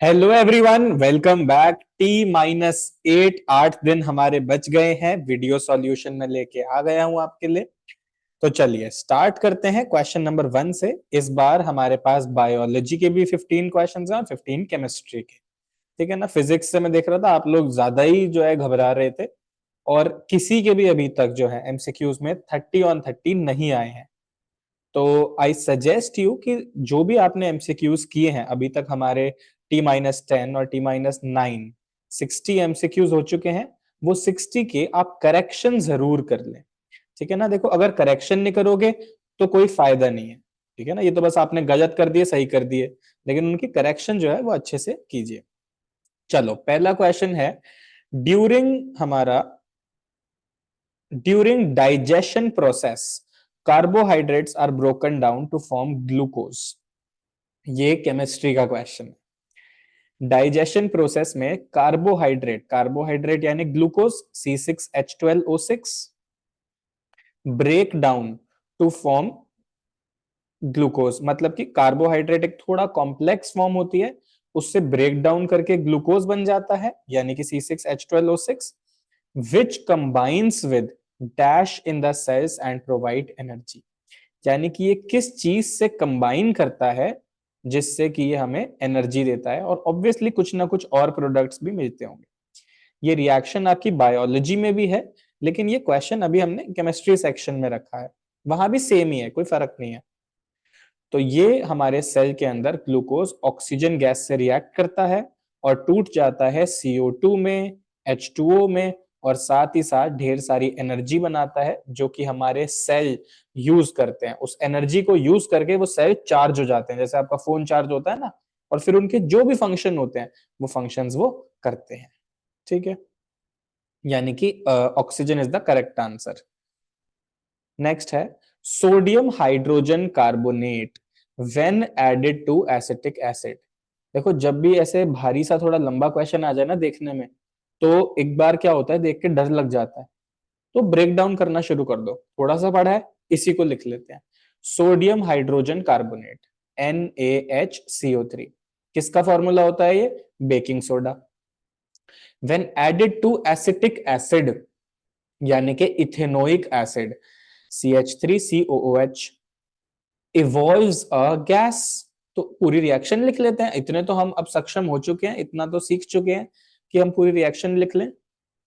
Hello everyone, welcome back. T-8 8 दिन हमारे बच गए हैं। वीडियो सॉल्यूशन में लेके आ गया हूं आपके लिए। तो चलिए स्टार्ट करते हैं क्वेश्चन नंबर 1 से। इस बार हमारे पास बायोलॉजी के भी 15 क्वेश्चंस हैं और 15 केमिस्ट्री के। ठीक है ना। फिजिक्स से मैं देख रहा था आप लोग ज्यादा ही जो है घबरा रहे थे, और किसी के भी अभी तक जो है एमसीक्यूज में 30 ऑन 30 नहीं आए हैं। तो आई सजेस्ट यू कि जो भी आपने एमसीक्यूज किए हैं अभी तक, हमारे T-10 और T-9 60 एमसीक्यूज हो चुके हैं। वो 60 के आप करेक्शन जरूर कर लें। ठीक है ना। देखो, अगर करेक्शन नहीं करोगे तो कोई फायदा नहीं है। ठीक है ना। ये तो बस आपने गलत कर दिए, सही कर दिए, लेकिन उनकी करेक्शन जो है वो अच्छे से कीजिए। चलो, पहला क्वेश्चन है। ड्यूरिंग हमारा during digestion process carbohydrates are broken down to form glucose. ये केमिस्ट्री का क्वेश्चन है। डाइजेशन प्रोसेस में कार्बोहाइड्रेट कार्बोहाइड्रेट यानी glucose C6H12O6 break down to form glucose, मतलब कि कार्बोहाइड्रेट एक थोड़ा कॉम्प्लेक्स फॉर्म होती है, उससे ब्रेक डाउन करके ग्लूकोज बन जाता है यानी कि C6H12O6 which combines with dash in the cells and provide energy. यानी कि ये किस चीज से कंबाइन करता है जिससे कि ये हमें एनर्जी देता है, और ऑब्वियसली कुछ ना कुछ और प्रोडक्ट्स भी मिलते होंगे। ये रिएक्शन आपकी बायोलॉजी में भी है, लेकिन ये क्वेश्चन अभी हमने केमिस्ट्री सेक्शन में रखा है। वहां भी सेम ही है, कोई फर्क नहीं है। तो ये हमारे सेल के अंदर ग्लूकोज ऑक्सीजन गैस से रिएक्ट करता है और टूट जाता है CO2 में, H2O में, और साथ ही साथ ढेर सारी एनर्जी बनाता है जो कि हमारे सेल यूज करते हैं। उस एनर्जी को यूज करके वो सेल चार्ज हो जाते हैं, जैसे आपका फोन चार्ज होता है ना, और फिर उनके जो भी फंक्शन होते हैं वो फंक्शंस वो करते हैं। ठीक है। यानी कि oxygen is the correct answer. Next है sodium hydrogen carbonate when added to acetic acid. देखो, जब भी ऐसे भारी सा थोड़ा लंबा क्वेश्चन आ जाए ना देखने में, तो एक बार क्या होता है, देख के डर लग जाता है। तो ब्रेक डाउन करना शुरू कर दो। थोड़ा सा पढ़ा है, इसी को लिख लेते हैं। सोडियम हाइड्रोजन कार्बोनेट NaHCO3 किसका फॉर्मूला होता है? ये baking soda. When added to acetic acid यानी कि ethanoic acid CH3COOH evolves a gas. तो पूरी रिएक्शन लिख लेते हैं। इतने तो हम अब सक्षम हो चुके हैं, इतना तो सीख चुके हैं कि हम पूरी रिएक्शन लिख लें।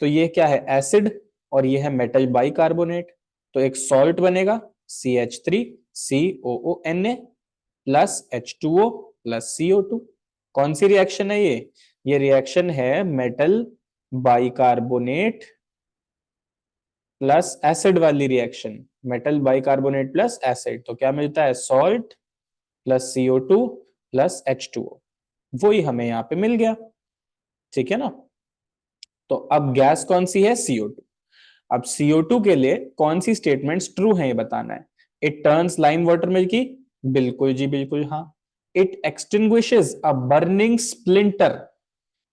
तो ये क्या है? एसिड, और ये है मेटल बाइकार्बोनेट। तो एक सॉल्ट बनेगा CH3COONA plus H2O plus CO2। कौन सी रिएक्शन है ये रिएक्शन है मेटल बाइकार्बोनेट प्लस एसिड वाली reaction. Metal bicarbonate plus acid, तो क्या मिलता है? Salt plus CO2 plus H2O। वही हमें यहां पे मिल गया। ठीक है ना। तो अब गैस कौन सी है? CO2। अब CO2 के लिए कौन सी स्टेटमेंट्स ट्रू है ये बताना है। It turns lime water milky, बिल्कुल जी बिल्कुल, हाँ। It extinguishes a burning splinter.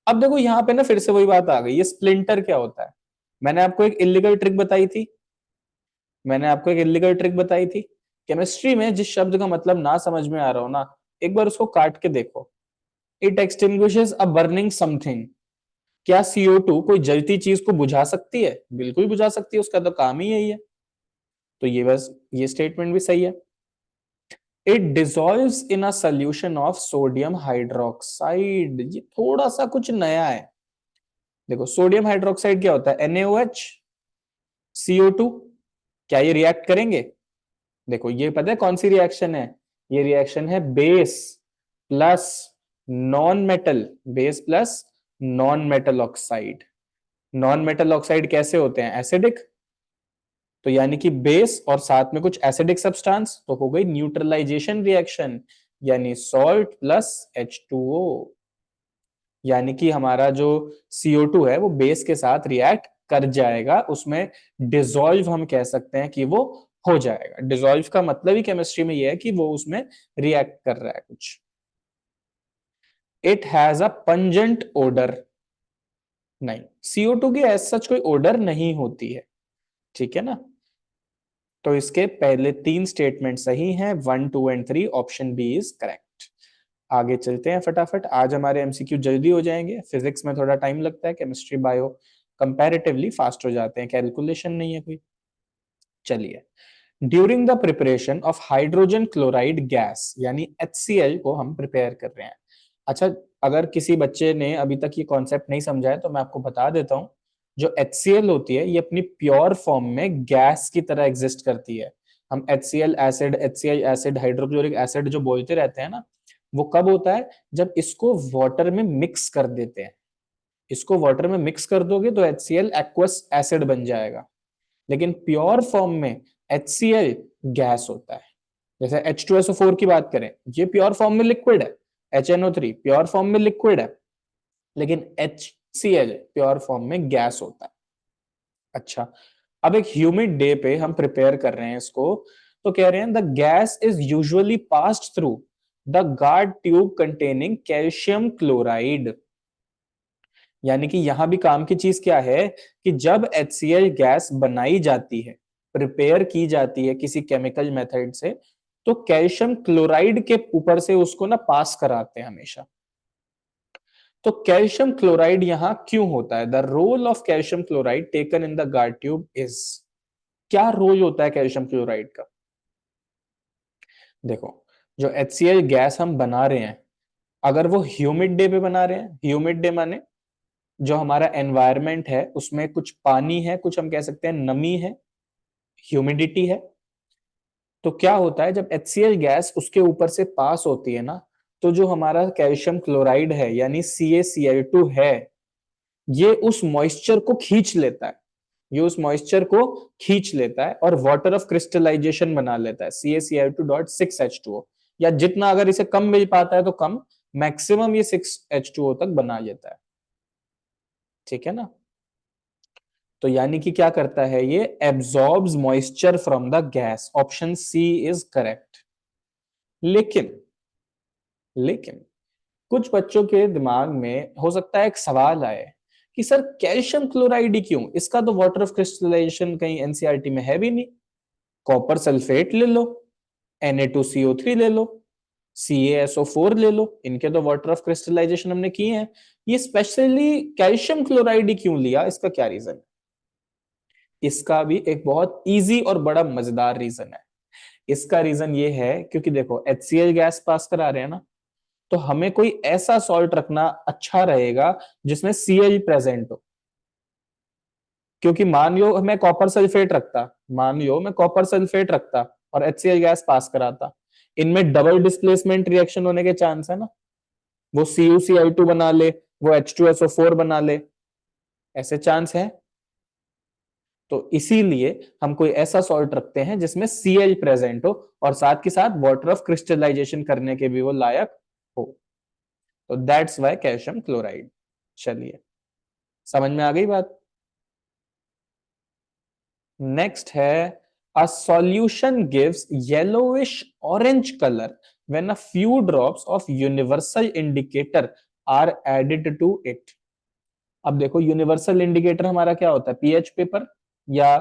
अब देखो यहां पे ना फिर से वही बात आ गई, ये स्प्लिंटर क्या होता है? मैंने आपको एक इलीगल ट्रिक बताई थी। केमिस्ट्री में जिस शब्द का मतलब ना समझ में आ रहा हो ना, एक बार उसको काट के देखो। It extinguishes a burning something. क्या CO2 कोई जलती चीज को बुझा सकती है? बिल्कुल बुझा सकती है, उसका तो काम ही यही है। तो ये बस ये स्टेटमेंट भी सही है। It dissolves in a solution of sodium hydroxide. ये थोड़ा सा कुछ नया है। देखो, सोडियम हाइड्रोक्साइड क्या होता है? NaOH CO2। क्या ये रिएक्ट करेंगे? देखो, ये पता है कौन सी रिएक्शन है? ये रिएक्शन है base plus non metal, base plus non metal oxide. Non metal oxide कैसे होते हैं? एसिडिक। तो यानी कि बेस और साथ में कुछ एसिडिक सब्सटेंस, तो हो गई न्यूट्रलाइजेशन रिएक्शन, यानी सॉल्ट प्लस H2O। यानी कि हमारा जो CO2 है वो बेस के साथ रिएक्ट कर जाएगा, उसमें डिसॉल्व हम कह सकते हैं कि वो हो जाएगा। डिसॉल्व का मतलब ही केमिस्ट्री में ये है कि वो उसमें रिएक्ट कर रहा है कुछ। It has a pungent odour. नहीं, CO2 की एज सच कोई ओडर नहीं होती है। ठीक है ना। तो इसके पहले 3 स्टेटमेंट सही हैं, 1 2 and 3, option B is correct. आगे चलते हैं फटाफट, आज हमारे एमसीक्यू जल्दी हो जाएंगे, फिजिक्स में थोड़ा टाइम लगता है, केमिस्ट्री बायो कंपैरेटिवली फास्ट हो जाते हैं, कैलकुलेशन नहीं है कोई। चलिए, during the preparation of hydrogen chloride gas, यानी HCl को हम प्रिपेयर कर रहे हैं। अच्छा, अगर किसी बच्चे ने अभी तक ये कॉन्सेप्ट नहीं समझा है तो मैं आपको बता देता हूँ। जो HCl होती है ये अपनी प्योर फॉर्म में गैस की तरह एग्जिस्ट करती है। हम HCl acid, HCl acid, hydrochloric acid जो बोलते रहते हैं ना, वो कब होता है? जब इसको वाटर में मिक्स कर देते हैं। इसको वाटर में मिक्स कर दोगे तो HCl एक्वस एसिड बन जाएगा, लेकिन प्योर फॉर्म में HCl गैस होता है। जैसे H2SO4 की बात करें, ये प्योर फॉर्म में लिक्विड है, HNO3 प्योर फॉर्म में लिक्विड है, लेकिन HCl प्योर फॉर्म में गैस होता है। अच्छा, अब एक ह्यूमिड डे पे हम प्रिपेयर कर रहे हैं इसको, तो कह रहे हैं the gas is usually passed through the guard tube containing calcium chloride. यानी कि यहां भी काम की चीज क्या है कि जब HCl गैस बनाई जाती है, प्रिपेयर की जाती है किसी केमिकल मेथड से, तो कैल्शियम क्लोराइड के ऊपर से उसको ना पास कराते हैं हमेशा। तो कैल्शियम क्लोराइड यहां क्यों होता है? The role of calcium chloride taken in the guard tube is, क्या रोल होता है कैल्शियम क्लोराइड का? देखो, जो HCl गैस हम बना रहे हैं, अगर वो ह्यूमिड डे पे बना रहे हैं, ह्यूमिड डे माने जो हमारा एनवायरमेंट है उसमें कुछ पानी है, कुछ हम कह सकते हैं नमी है, ह्यूमिडिटी है, तो क्या होता है जब HCl गैस उसके ऊपर से पास होती है ना, तो जो हमारा कैल्शियम क्लोराइड है यानी CaCl2 है, ये उस मॉइस्चर को खींच लेता है, ये उस मॉइस्चर को खींच लेता है और वाटर ऑफ क्रिस्टलाइजेशन बना लेता है, CaCl2.6H2O, या जितना अगर इसे कम मिल पाता है तो कम, मैक्सिमम ये 6H2O तक बना लेता है। ठीक है ना? तो यानी कि क्या करता है, ये absorbs moisture from the gas, option C is correct. लेकिन लेकिन कुछ बच्चों के दिमाग में हो सकता है एक सवाल आए कि सर कैल्शियम क्लोराइड ही क्यों, इसका तो वाटर ऑफ क्रिस्टलाइजेशन कहीं एनसीईआरटी में है भी नहीं। कॉपर सल्फेट ले लो, Na2CO3 ले लो, CaSO4 ले लो, इनके तो वाटर ऑफ क्रिस्टलाइजेशन हमने किए हैं, ये स्पेशली कैल्शियम क्लोराइड ही क्यों लिया? इसका क्या रीजन है? इसका भी एक बहुत इजी और बड़ा मजेदार रीजन है। इसका रीजन ये है क्योंकि देखो HCl गैस पास करा रहे हैं ना, तो हमें कोई ऐसा सॉल्ट रखना अच्छा रहेगा जिसमें Cl प्रेजेंट हो। क्योंकि मान लो मैं कॉपर सल्फेट रखता, मान लो मैं कॉपर सल्फेट रखता और HCl गैस पास कराता, इनमें डबल डिस्प्लेसमेंट रिएक्शन होने के चांस है ना, वो CuCl2 बना ले, वो H2SO4 बना ले, ऐसे चांस है। तो इसीलिए हम कोई ऐसा सॉल्ट रखते हैं जिसमें Cl प्रेजेंट हो और साथ के साथ वाटर ऑफ क्रिस्टलाइजेशन करने के भी वो लायक हो। तो दैट्स वाई कैल्शियम क्लोराइड। चलिए, समझ में आ गई बात? नेक्स्ट है, a solution gives yellowish orange colour when a few drops of universal indicator are added to it. अब देखो, यूनिवर्सल इंडिकेटर हमारा क्या होता है? पीएच पेपर, या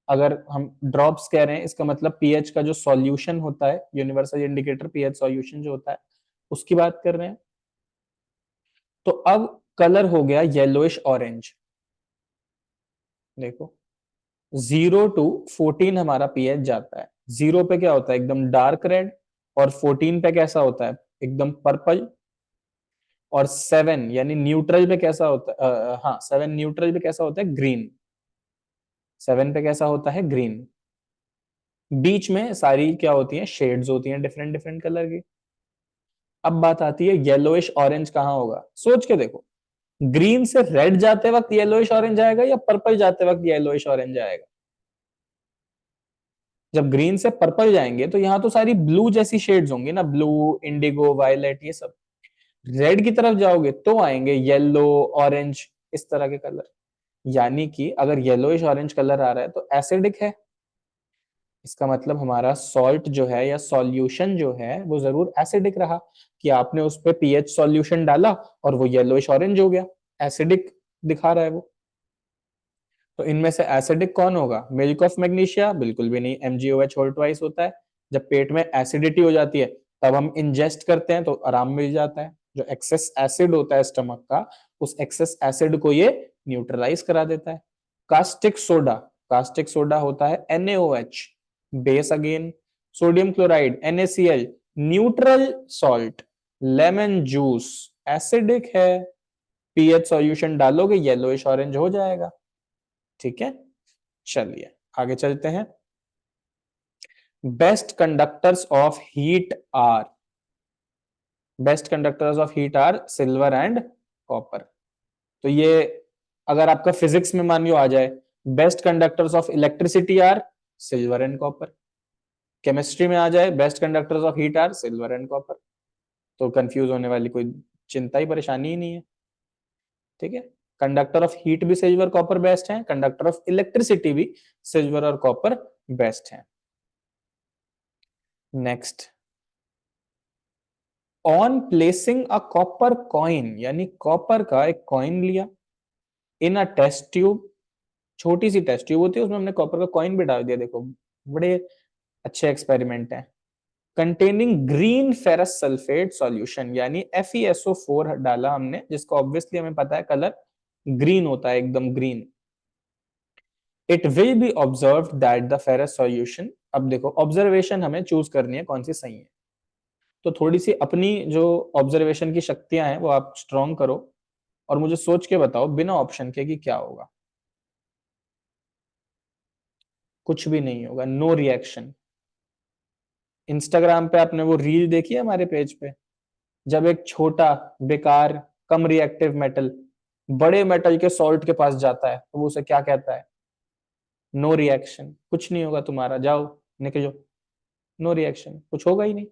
अगर हम ड्रॉप्स कह रहे हैं इसका मतलब पीएच का जो सॉल्यूशन होता है, यूनिवर्सल इंडिकेटर पीएच सॉल्यूशन जो होता है उसकी बात कर रहे हैं। तो अब कलर हो गया येलोइश ऑरेंज। देखो, 0 to 14 हमारा पीएच जाता है। 0 पे क्या होता है? एकदम डार्क रेड, और 14 पे कैसा होता है? एकदम पर्पल। और 7 यानी न्यूट्रल पे कैसा होता है? हाँ, 7 न्यूट्रल पे कैसा होता है? ग्रीन। 7 पे कैसा होता है? ग्रीन। बीच में सारी क्या होती है? शेड्स होती हैं डिफरेंट डिफरेंट कलर की। अब बात आती है येलोइश ऑरेंज कहाँ होगा? सोच के देखो, ग्रीन से रेड जाते वक्त येलोइश ऑरेंज आएगा या पर्पल जाते वक्त येलोइश ऑरेंज आएगा? जब ग्रीन से पर्पल जाएंगे तो यहाँ तो सारी ब्लू जैसी शेड्स होंगी ना, ब्लू, इंडिगो, वायलेट, ये सब। रेड की तरफ जाओगे तो आएंगे येलो, ऑरेंज, इस तरह के कलर। यानी कि अगर येलोइश ऑरेंज कलर आ रहा है तो एसिडिक है। इसका मतलब हमारा सॉल्ट जो है या सॉल्यूशन जो है वो जरूर एसिडिक रहा, कि आपने उस पे पीएच सॉल्यूशन डाला और वो येलोइश ऑरेंज हो गया, एसिडिक दिखा रहा है वो। तो इनमें से एसिडिक कौन होगा? Milk of magnesia? बिल्कुल भी नहीं, MgOH होल ट्वाइस होता है। जब पेट में एसिडिटी हो जाती है तब हम इंजेस्ट करते हैं तो आराम मिल जाता है। जो एक्सेस एसिड होता है स्टमक का, उस एक्सेस एसिड को ये न्यूट्रलाइज करा देता है। कास्टिक सोडा, कास्टिक सोडा होता है NaOH, base again. Sodium chloride NaCl, neutral salt. Lemon juice acidic है, पीएच सॉल्यूशन डालोगे येलोइश ऑरेंज हो जाएगा। ठीक है, चलिए आगे चलते हैं। Best conductors of heat are, best conductors of heat are silver and copper. तो ये अगर आपका फिजिक्स में मान लो आ जाए, best conductors of electricity are silver and copper. Chemistry में आ जाए, best conductors of heat are silver and copper. तो कंफ्यूज होने वाली कोई चिंता ही परेशानी ही नहीं है। ठीक है, कंडक्टर ऑफ हीट भी सिल्वर कॉपर बेस्ट है, कंडक्टर ऑफ इलेक्ट्रिसिटी भी सिल्वर और कॉपर बेस्ट है। Next, on placing a copper coin, यानी कॉपर का एक कॉइन लिया इन अ टेस्ट ट्यूब, छोटी सी टेस्ट ट्यूब होती है, उसमें हमने कॉपर का कॉइन भी डाल दिया। देखो बड़े अच्छे एक्सपेरिमेंट हैं। Containing green ferrous sulphate solution, यानी FeSO4 डाला हमने, जिसको ऑब्वियसली हमें पता है कलर ग्रीन होता है, एकदम green. It will be observe that the ferrous solution, अब देखो ऑब्जर्वेशन हमें चूज करनी है कौन सी सही है। तो थोड़ी सी अपनी जो ऑब्जर्वेशन की शक्तियां हैं वो आप स्ट्रॉन्ग करो और मुझे सोच के बताओ बिना ऑप्शन के कि क्या होगा। कुछ भी नहीं होगा, नो रिएक्शन। इंस्टाग्राम पे आपने वो रील देखी है हमारे पेज पे, जब एक छोटा बेकार कम रिएक्टिव मेटल बड़े मेटल के सॉल्ट के पास जाता है तो वो उसे क्या कहता है? No reaction. कुछ नहीं होगा तुम्हारा, जाओ निकलो, नो रिएक्शन, कुछ होगा ही नहीं।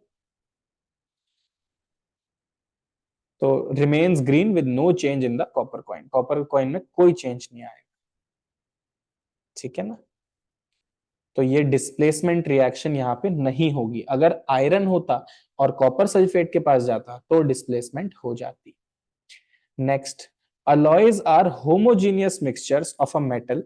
तो remains green with no change in the copper coin, copper coin में कोई चेंज नहीं आएगा। ठीक है ना, तो ये डिस्प्लेसमेंट रिएक्शन यहाँ पे नहीं होगी। अगर आयरन होता और कॉपर सल्फेट के पास जाता तो डिस्प्लेसमेंट हो जाती। Next, alloys are homogeneous mixtures of a metal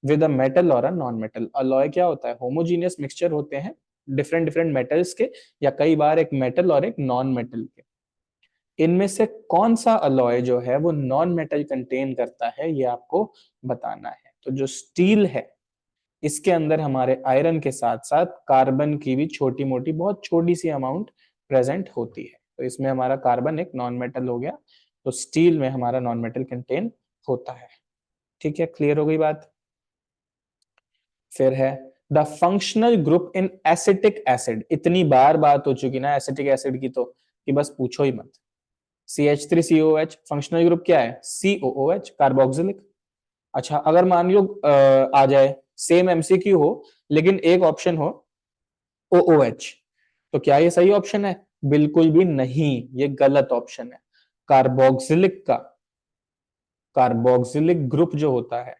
with a metal or a non-metal। alloy क्या होता है? homogeneous mixture होते हैं डिफरेंट डिफरेंट मेटल्स के, या कई बार एक मेटल और एक नॉन मेटल के। इनमें से कौन सा अलॉय जो है वो नॉन मेटल कंटेन करता है, ये आपको बताना है। तो जो स्टील है, इसके अंदर हमारे आयरन के साथ साथ कार्बन की भी छोटी मोटी बहुत छोटी सी अमाउंट प्रेजेंट होती है। तो इसमें हमारा कार्बन एक नॉन मेटल हो गया, तो स्टील में हमारा नॉन मेटल कंटेन होता है। ठीक है, क्लियर हो गई बात। फिर है the functional group in acetic acid. इतनी बार बात हो चुकी ना एसिटिक एसिड की तो कि बस पूछो ही मत। CH3COOH फंक्शनल ग्रुप क्या है? COOH, carboxylic. अच्छा अगर मान लो आ जाए सेम MCQ हो लेकिन एक ऑप्शन हो OOH, तो क्या ये सही ऑप्शन है? बिल्कुल भी नहीं, ये गलत ऑप्शन है। कार्बोक्सिलिक का, कार्बोक्सिलिक ग्रुप जो होता है,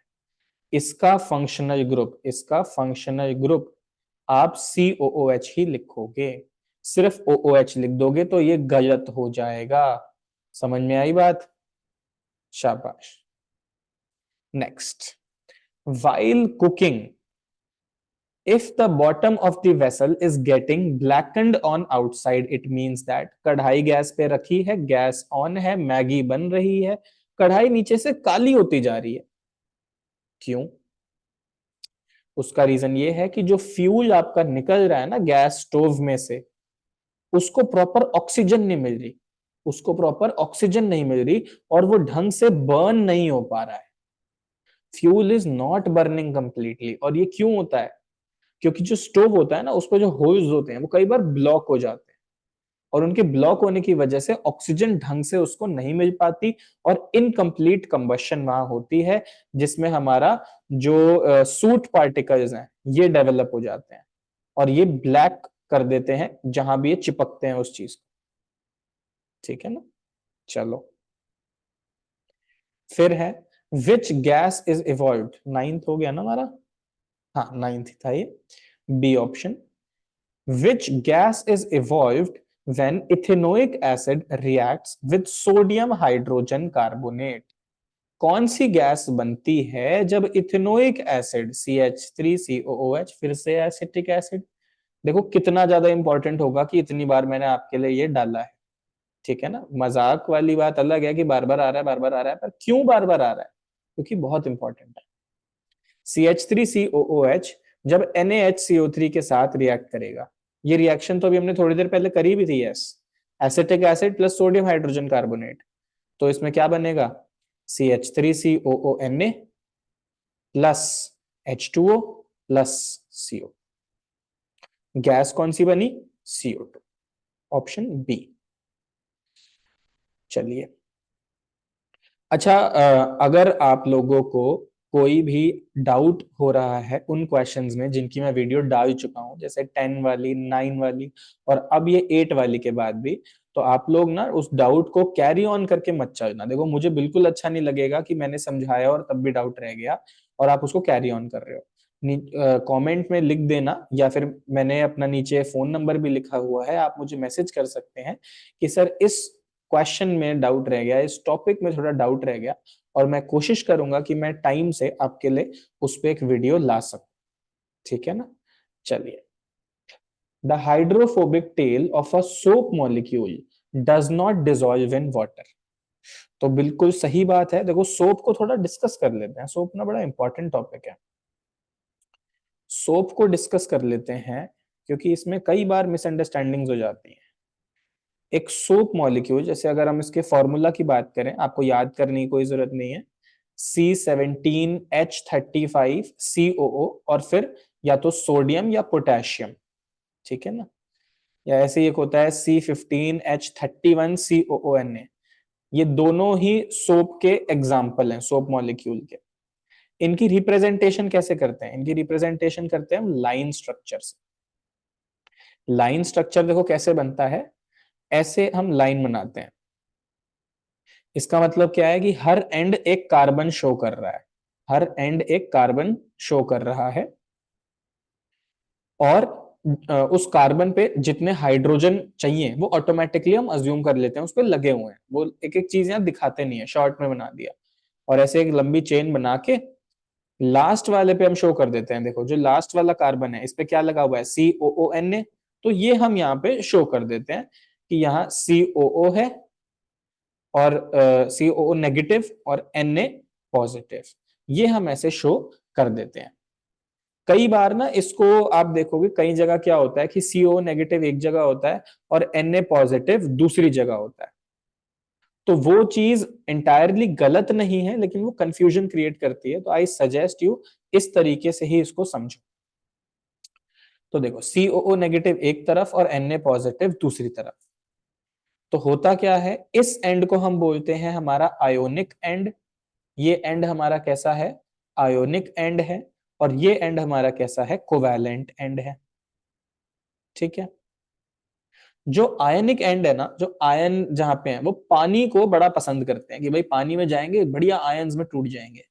इसका फंक्शनल ग्रुप, इसका फंक्शनल ग्रुप आप COOH ही लिखोगे। सिर्फ OOH लिख दोगे तो ये गलत हो जाएगा। समझ में आई बात? शाबाश। Next, while cooking, if the bottom of the vessel is getting blackened on outside, it means that कढ़ाई गैस पे रखी है, गैस ऑन है, मैगी बन रही है, कढ़ाई नीचे से काली होती जा रही है। क्यों? उसका रीजन ये है कि जो फ्यूल आपका निकल रहा है ना गैस स्टोव में से, उसको प्रॉपर ऑक्सीजन नहीं मिल रही, उसको प्रॉपर ऑक्सीजन नहीं मिल रही और वो ढंग से बर्न नहीं हो पा रहा है। Fuel is not burning completely. और ये क्यों होता है? क्योंकि जो स्टोव होता है ना, उस पर जो होल्स होते हैं वो कई बार ब्लॉक हो जाते हैं, और उनके ब्लॉक होने की वजह से ऑक्सीजन ढंग से उसको नहीं मिल पाती और इनकम्प्लीट कंबशन वहां होती है, जिसमें हमारा जो सूट पार्टिकल्स हैं ये डेवलप हो जाते हैं और ये ब्लैक कर देते हैं जहां भी ये चिपकते हैं उस चीज को। ठीक है ना, चलो फिर है which gas is evolved. Ninth हो गया ना हमारा? हाँ नाइन्थ था ये, B option. Which gas is evolved when ethanoic acid reacts with sodium hydrogen carbonate? कौन सी गैस बनती है जब इथेनोइक एसिड CH3COOH, फिर से एसिटिक एसिड, देखो कितना ज्यादा इंपॉर्टेंट होगा कि इतनी बार मैंने आपके लिए ये डाला है, ठीक है ना। मजाक वाली बात अलग है कि बार बार आ रहा है, बार बार आ रहा है, पर क्यों बार बार आ रहा है? क्योंकि बहुत इंपॉर्टेंट है। CH3COOH जब NaHCO3 के साथ रिएक्ट करेगा, ये रिएक्शन तो अभी हमने थोड़ी देर पहले करी भी थी, yes, acetic acid plus sodium hydrogen carbonate, तो इसमें क्या बनेगा? CH3COONA plus H2O plus CO। Gas कौन सी बनी? CO2, option B. चलिए, अच्छा, अगर आप लोगों को कोई भी डाउट हो रहा है उन क्वेश्चंस में जिनकी मैं वीडियो डाल चुका हूं, जैसे 10 वाली, 9 वाली और अब ये 8 वाली के बाद भी, तो आप लोग ना उस डाउट को कैरी ऑन करके मत चलना। देखो मुझे बिल्कुल अच्छा नहीं लगेगा कि मैंने समझाया और तब भी डाउट रह गया और आप उसको कैरी ऑन कर रहे हो। कमेंट में लिख देना, या फिर मैंने अपना नीचे फोन नंबर भी लिखा हुआ है, आप मुझे मैसेज कर सकते हैं कि सर इस क्वेश्चन में डाउट रह गया, इस टॉपिक में थोड़ा डाउट रह गया, और मैं कोशिश करूंगा कि मैं टाइम से आपके लिए उस पर एक वीडियो ला सकूं, ठीक है ना। चलिए, the hydrophobic tail of a soap molecule does not dissolve in water. तो बिल्कुल सही बात है। देखो सोप को थोड़ा डिस्कस कर लेते हैं, सोप ना बड़ा इंपॉर्टेंट टॉपिक है, सोप को डिस्कस कर लेते हैं, क्योंकि इसमें कई बार मिसअंडरस्टैंडिंग्स हो जाती हैं। एक सोप मॉलिक्यूल, जैसे अगर हम इसके फॉर्मूला की बात करें, आपको याद करने की कोई जरूरत नहीं है, C17H35COO, और फिर या तो सोडियम या पोटेशियम, ठीक है ना। या ऐसे एक होता है C15H31COONA। ये दोनों ही सोप के एग्जाम्पल हैं, सोप मॉलिक्यूल के। इनकी रिप्रेजेंटेशन कैसे करते हैं? इनकी रिप्रेजेंटेशन करते हैं हम लाइन स्ट्रक्चर से। लाइन स्ट्रक्चर देखो कैसे बनता है, ऐसे हम लाइन बनाते हैं। इसका मतलब क्या है कि हर एंड एक कार्बन शो कर रहा है, हर एंड एक कार्बन शो कर रहा है, और उस कार्बन पे जितने हाइड्रोजन चाहिए वो ऑटोमेटिकली हम अज्यूम कर लेते हैं उस पर लगे हुए हैं। वो एक एक चीज यहाँ दिखाते नहीं है, शॉर्ट में बना दिया, और ऐसे एक लंबी चेन बना के लास्ट वाले पे हम शो कर देते हैं। देखो जो लास्ट वाला कार्बन है इस पे क्या लगा हुआ है? COONA। तो ये हम यहाँ पे शो कर देते हैं कि यहाँ COO है, और COO नेगेटिव और Na पॉजिटिव, ये हम ऐसे शो कर देते हैं। कई बार ना इसको आप देखोगे कई जगह क्या होता है कि CO नेगेटिव एक जगह होता है और Na पॉजिटिव दूसरी जगह होता है। तो वो चीज इंटायरली गलत नहीं है, लेकिन वो कंफ्यूजन क्रिएट करती है। तो आई सजेस्ट यू इस तरीके से ही इसको समझो। तो देखो COO नेगेटिव एक तरफ और Na पॉजिटिव दूसरी तरफ। तो होता क्या है, इस एंड को हम बोलते हैं हमारा आयोनिक एंड। ये एंड हमारा कैसा है? आयोनिक एंड है। और ये एंड हमारा कैसा है? कोवैलेंट एंड है, ठीक है। जो आयनिक एंड है ना, जो आयन जहां पे है वो पानी को बड़ा पसंद करते हैं कि भाई पानी में जाएंगे बढ़िया आयंस में टूट जाएंगे।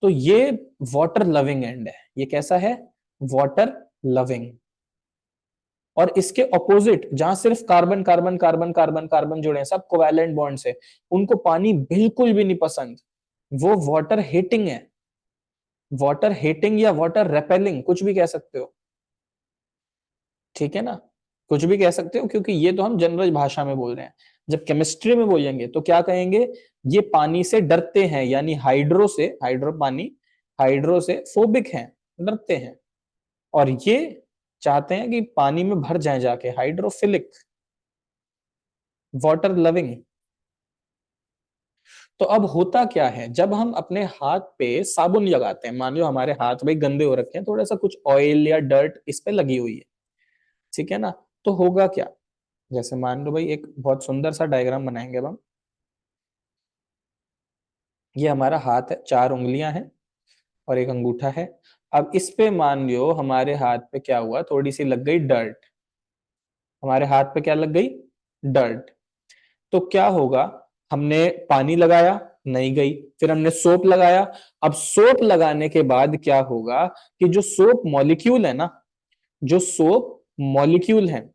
तो ये वाटर लविंग एंड है। ये कैसा है? Water loving. और इसके ऑपोजिट जहां सिर्फ carbon carbon carbon carbon carbon जुड़े हैं, सब कोवैलेंट बॉन्ड से, उनको पानी बिल्कुल भी नहीं पसंद, वो वाटर हेटिंग है। वाटर हेटिंग या वाटर रेपेलिंग कुछ भी कह सकते हो, ठीक है ना। कुछ भी कह सकते हो, क्योंकि ये तो हम जनरल भाषा में बोल रहे हैं। जब केमिस्ट्री में बोलेंगे तो क्या कहेंगे? ये पानी से डरते हैं, यानी हाइड्रो से, हाइड्रो पानी, हाइड्रो से फोबिक हैं, डरते हैं। और ये चाहते हैं कि पानी में भर जाए जाके, हाइड्रोफिलिक, वाटर लविंग। तो अब होता क्या है, जब हम अपने हाथ पे साबुन लगाते हैं, मान लो हमारे हाथ भाई गंदे हो रखे हैं, थोड़ा सा कुछ ऑयल या डर्ट इस पे लगी हुई है, ठीक है ना। तो होगा क्या, जैसे मान लो भाई एक बहुत सुंदर सा डायग्राम बनाएंगे अब हम। ये हमारा हाथ है, 4 उंगलियां हैं और एक अंगूठा है। अब इस पे मान लो हमारे हाथ पे क्या हुआ, थोड़ी सी लग गई डर्ट। हमारे हाथ पे क्या लग गई? डर्ट। तो क्या होगा, हमने पानी लगाया, नहीं गई, फिर हमने सोप लगाया। अब सोप लगाने के बाद क्या होगा कि जो सोप मॉलिक्यूल है ना, जो सोप मॉलिक्यूल है,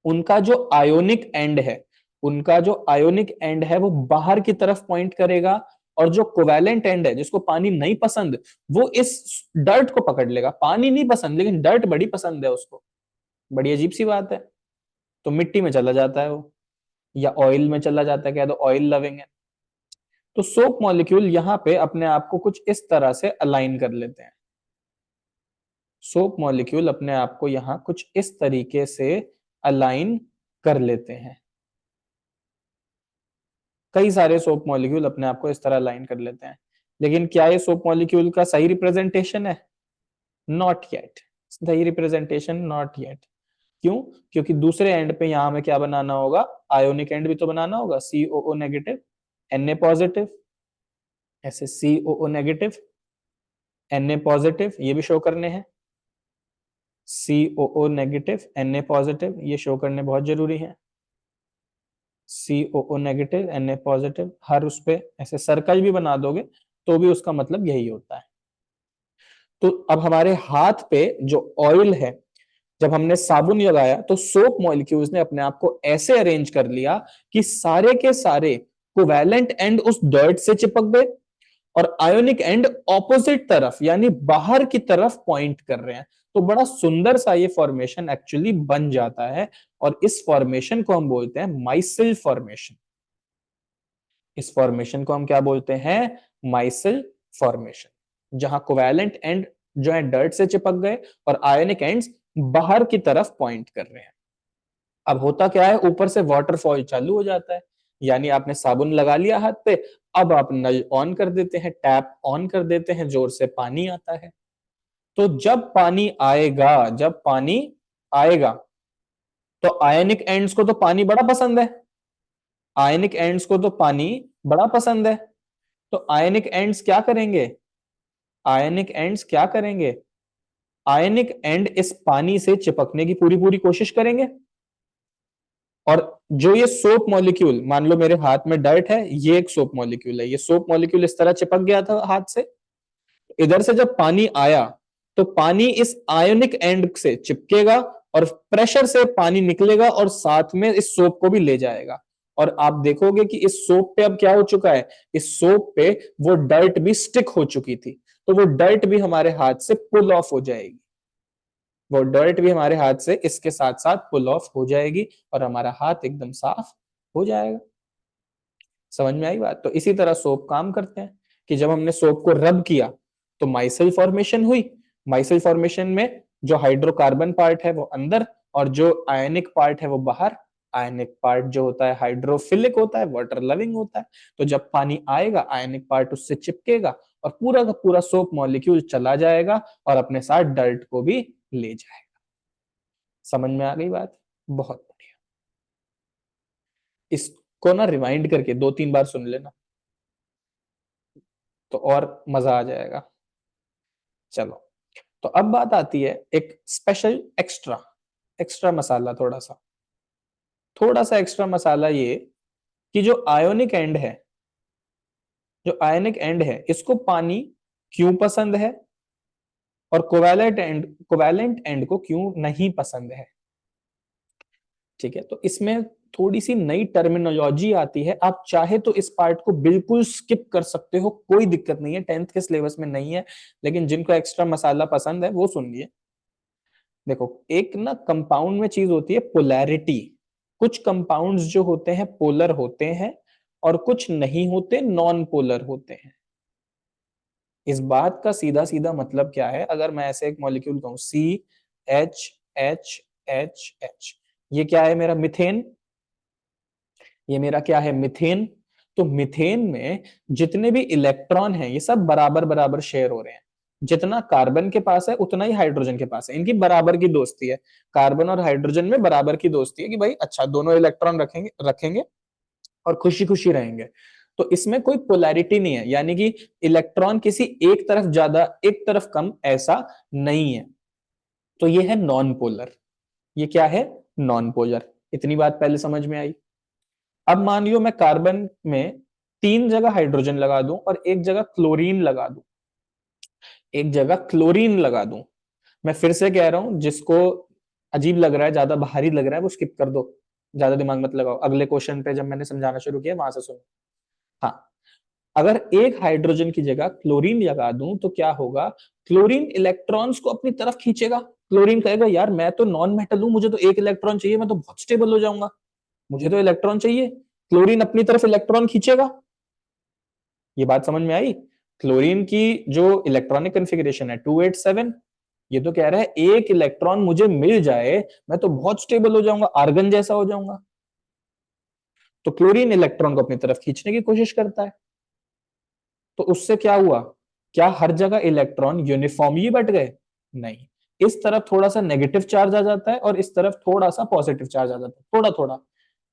उनका जो आयोनिक एंड है, उनका जो आयोनिक एंड है वो बाहर की तरफ पॉइंट करेगा, और जो कोवैलेंट एंड है जिसको पानी नहीं पसंद, वो इस डर्ट को पकड़ लेगा। पानी नहीं पसंद लेकिन डर्ट बड़ी पसंद है उसको, बड़ी अजीब सी बात है। तो मिट्टी में चला जाता है वो, या ऑयल में चला जाता है, कह दो ऑयल लविंग है। तो सोप मॉलिक्यूल यहां पे अपने आप को कुछ इस तरह से अलाइन कर लेते हैं। सोप मॉलिक्यूल अपने आप को यहां कुछ इस तरीके से अलाइन कर लेते हैं। कई सारे सोप मॉलिक्यूल अपने आप को इस तरह अलाइन कर लेते हैं। लेकिन क्या ये सोप मॉलिक्यूल का सही रिप्रेजेंटेशन है? Not yet. सही रिप्रेजेंटेशन नॉट येट। क्यों? क्योंकि दूसरे एंड पे यहां हमें क्या बनाना होगा? आयोनिक एंड भी तो बनाना होगा, COO नेगेटिव, Na पॉजिटिव, ऐसे COO नेगेटिव, Na पॉजिटिव, ये भी शो करने हैं। COO नेगेटिव, Na पॉजिटिव, ये शो करने बहुत जरूरी है। COO नेगेटिव, Na पॉजिटिव, हर उस पे ऐसे सर्कल भी बना दोगे तो भी उसका मतलब यही होता है। तो अब हमारे हाथ पे जो ऑयल है, जब हमने साबुन लगाया तो सोप मॉलिक्यूल्स ने अपने आप को ऐसे अरेंज कर लिया कि सारे के सारे कोवैलेंट एंड उस डर्ट से चिपक गए और आयोनिक एंड ऑपोजिट तरफ यानी बाहर की तरफ पॉइंट कर रहे हैं। तो बड़ा सुंदर सा ये फॉर्मेशन एक्चुअली बन जाता है और इस फॉर्मेशन को हम बोलते हैं माइसिल फॉर्मेशन। इस फॉर्मेशन को हम क्या बोलते हैं? माइसिल फॉर्मेशन, जहां कोवैलेंट एंड जो है डर्ट से चिपक गए और आयोनिक एंड्स बाहर की तरफ पॉइंट कर रहे हैं। अब होता क्या है, ऊपर से वाटरफॉल चालू हो जाता है। यानी आपने साबुन लगा लिया हाथ पे, अब आप नल ऑन कर देते हैं, टैप ऑन कर देते हैं, जोर से पानी आता है। तो जब पानी आएगा तो आयनिक एंड्स को तो पानी बड़ा पसंद है। आयनिक एंड्स को तो पानी बड़ा पसंद है। तो आयनिक एंड्स क्या करेंगे? आयनिक एंड्स क्या करेंगे? आयनिक एंड इस पानी से चिपकने की पूरी पूरी कोशिश करेंगे। और जो ये सोप मॉलिक्यूल, मान लो मेरे हाथ में डर्ट है, ये एक सोप मॉलिक्यूल है, ये सोप मॉलिक्यूल इस तरह चिपक गया था हाथ से। इधर से जब पानी आया तो पानी इस आयोनिक एंड से चिपकेगा और प्रेशर से पानी निकलेगा और साथ में इस सोप को भी ले जाएगा। और आप देखोगे कि इस सोप पे अब क्या हो चुका है, इस सोप पे वो डर्ट भी स्टिक हो चुकी थी। तो वो डर्ट भी हमारे हाथ से पुल ऑफ हो जाएगी। वो डर्ट भी हमारे हाथ से इसके साथ साथ पुल ऑफ हो जाएगी और हमारा हाथ एकदम साफ हो जाएगा। समझ में आई बात? तो इसी तरह सोप काम करते हैं कि जब हमने सोप को रब किया तो माइसेल फॉर्मेशन हुई। माइसेल फॉर्मेशन में जो हाइड्रोकार्बन पार्ट है वो अंदर और जो आयनिक पार्ट है वो बाहर। आयनिक पार्ट जो होता है हाइड्रोफिलिक होता है, वाटर लविंग होता है। तो जब पानी आएगा आयनिक पार्ट उससे चिपकेगा और पूरा का पूरा सोप मॉलिक्यूल चला जाएगा और अपने साथ डर्ट को भी ले जाएगा। समझ में आ गई बात? बहुत बढ़िया। इसको ना रिवाइंड करके 2-3 बार सुन लेना तो और मजा आ जाएगा। चलो, तो अब बात आती है एक स्पेशल एक्स्ट्रा एक्स्ट्रा मसाला, थोड़ा सा एक्स्ट्रा मसाला ये कि जो आयोनिक एंड है, जो आयनिक एंड है, इसको पानी क्यों पसंद है और कोवैलेंट एंड को क्यों नहीं पसंद है। ठीक है, तो इसमें थोड़ी सी नई टर्मिनोलॉजी आती है। आप चाहे तो इस पार्ट को बिल्कुल स्किप कर सकते हो, कोई दिक्कत नहीं है, 10th के सिलेबस में नहीं है। लेकिन जिनको एक्स्ट्रा मसाला पसंद है वो सुनिए। देखो, एक ना कंपाउंड में चीज होती है पोलैरिटी। कुछ कंपाउंड्स जो होते हैं पोलर होते हैं और कुछ नहीं होते, नॉन पोलर होते हैं। इस बात का सीधा सीधा मतलब क्या है? अगर मैं ऐसे एक मॉलिक्यूल कहूं CH, ये क्या है मेरा? मिथेन। ये मेरा क्या है? मिथेन। तो मिथेन में जितने भी इलेक्ट्रॉन हैं ये सब बराबर बराबर शेयर हो रहे हैं। जितना कार्बन के पास है उतना ही हाइड्रोजन के पास है, इनकी बराबर की दोस्ती है। कार्बन और हाइड्रोजन में बराबर की दोस्ती है कि भाई अच्छा दोनों इलेक्ट्रॉन रखेंगे रखेंगे और खुशी खुशी रहेंगे। तो इसमें कोई पोलैरिटी नहीं है, यानी कि इलेक्ट्रॉन किसी एक तरफ ज्यादा एक तरफ कम ऐसा नहीं है। तो ये है नॉन पोलर। ये क्या है? Non polar. इतनी बात पहले समझ में आई। अब मान लियो मैं कार्बन में 3 जगह हाइड्रोजन लगा दूं और एक जगह क्लोरीन लगा दूं, एक जगह क्लोरीन लगा दूं। मैं फिर से कह रहा हूं, जिसको अजीब लग रहा है, ज्यादा भारी लग रहा है, वो स्किप कर दो, ज्यादा दिमाग मत लगाओ। अगले क्वेश्चन पे जब मैंने समझाना शुरू किया वहां से सुनो। हाँ, अगर एक हाइड्रोजन की जगह क्लोरीन लगा दूं तो क्या होगा? क्लोरीन इलेक्ट्रॉन्स को अपनी तरफ खींचेगा। क्लोरीन कहेगा यार मैं तो नॉन मेटल हूं, मुझे तो एक इलेक्ट्रॉन चाहिए, मैं तो बहुत स्टेबल हो जाऊंगा, मुझे तो इलेक्ट्रॉन चाहिए। क्लोरीन अपनी तरफ इलेक्ट्रॉन खींचेगा। ये बात समझ में आई? क्लोरीन की जो इलेक्ट्रॉनिक कन्फिग्रेशन है 287, ये तो कह रहा है एक इलेक्ट्रॉन मुझे मिल जाए मैं तो बहुत स्टेबल हो जाऊंगा, आर्गन जैसा हो जाऊंगा। तो क्लोरीन इलेक्ट्रॉन को अपनी तरफ खींचने की कोशिश करता है। तो उससे क्या हुआ? क्या हर जगह इलेक्ट्रॉन यूनिफॉर्मली बट गए? नहीं, इस तरफ थोड़ा सा नेगेटिव चार्ज आ जाता है और इस तरफ थोड़ा सा पॉजिटिव चार्ज आ जाता है, थोड़ा थोड़ा।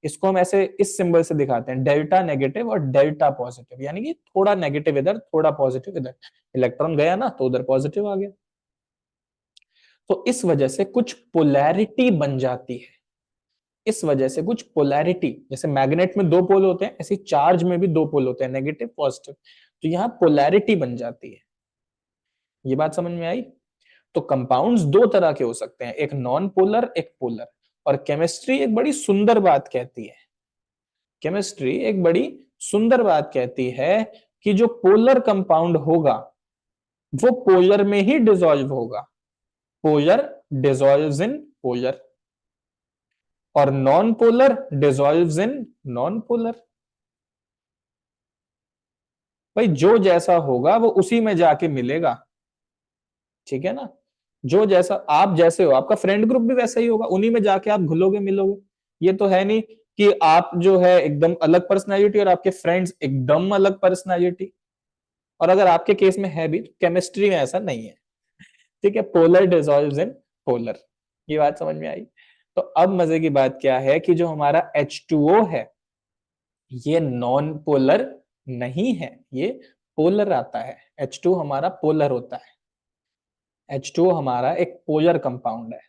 इसको हम ऐसे इस सिंबल से दिखाते हैं, डेल्टा नेगेटिव और डेल्टा पॉजिटिव, यानी कि थोड़ा नेगेटिव इधर थोड़ा पॉजिटिव इधर। इलेक्ट्रॉन गया ना तो उधर पॉजिटिव आ गया। तो इस वजह से कुछ पोलैरिटी बन जाती है। इस वजह से कुछ पोलैरिटी, जैसे मैग्नेट में दो पोल होते हैं, ऐसे चार्ज में भी दो पोल होते हैं, नेगेटिव पॉजिटिव। तो यहां पोलैरिटी बन जाती है। ये बात समझ में आई? तो कंपाउंड्स दो तरह के हो सकते हैं, एक नॉन पोलर एक पोलर। और केमिस्ट्री एक बड़ी सुंदर बात कहती है, केमिस्ट्री एक बड़ी सुंदर बात कहती है कि जो पोलर कंपाउंड होगा वो पोलर में ही डिसॉल्व होगा। पोलर डिसॉल्व्स इन पोलर और non polar dissolves in non polar. भाई जो जैसा होगा वो उसी में जाके मिलेगा, ठीक है ना? जो जैसा आप जैसे हो, आपका फ्रेंड ग्रुप भी वैसा ही होगा, उन्हीं में जाके आप घुलोगे मिलोगे। ये तो है नहीं कि आप जो है एकदम अलग पर्सनालिटी और आपके फ्रेंड्स एकदम अलग पर्सनालिटी। और अगर आपके केस में है भी, तो केमिस्ट्री में ऐसा नहीं है, ठीक है? Polar dissolves in polar. ये बात समझ में आई? तो अब मजे की बात क्या है कि जो हमारा H2O है ये नॉन पोलर नहीं है, ये पोलर आता है। H2 हमारा पोलर होता है। H2O हमारा एक पोलर कंपाउंड है।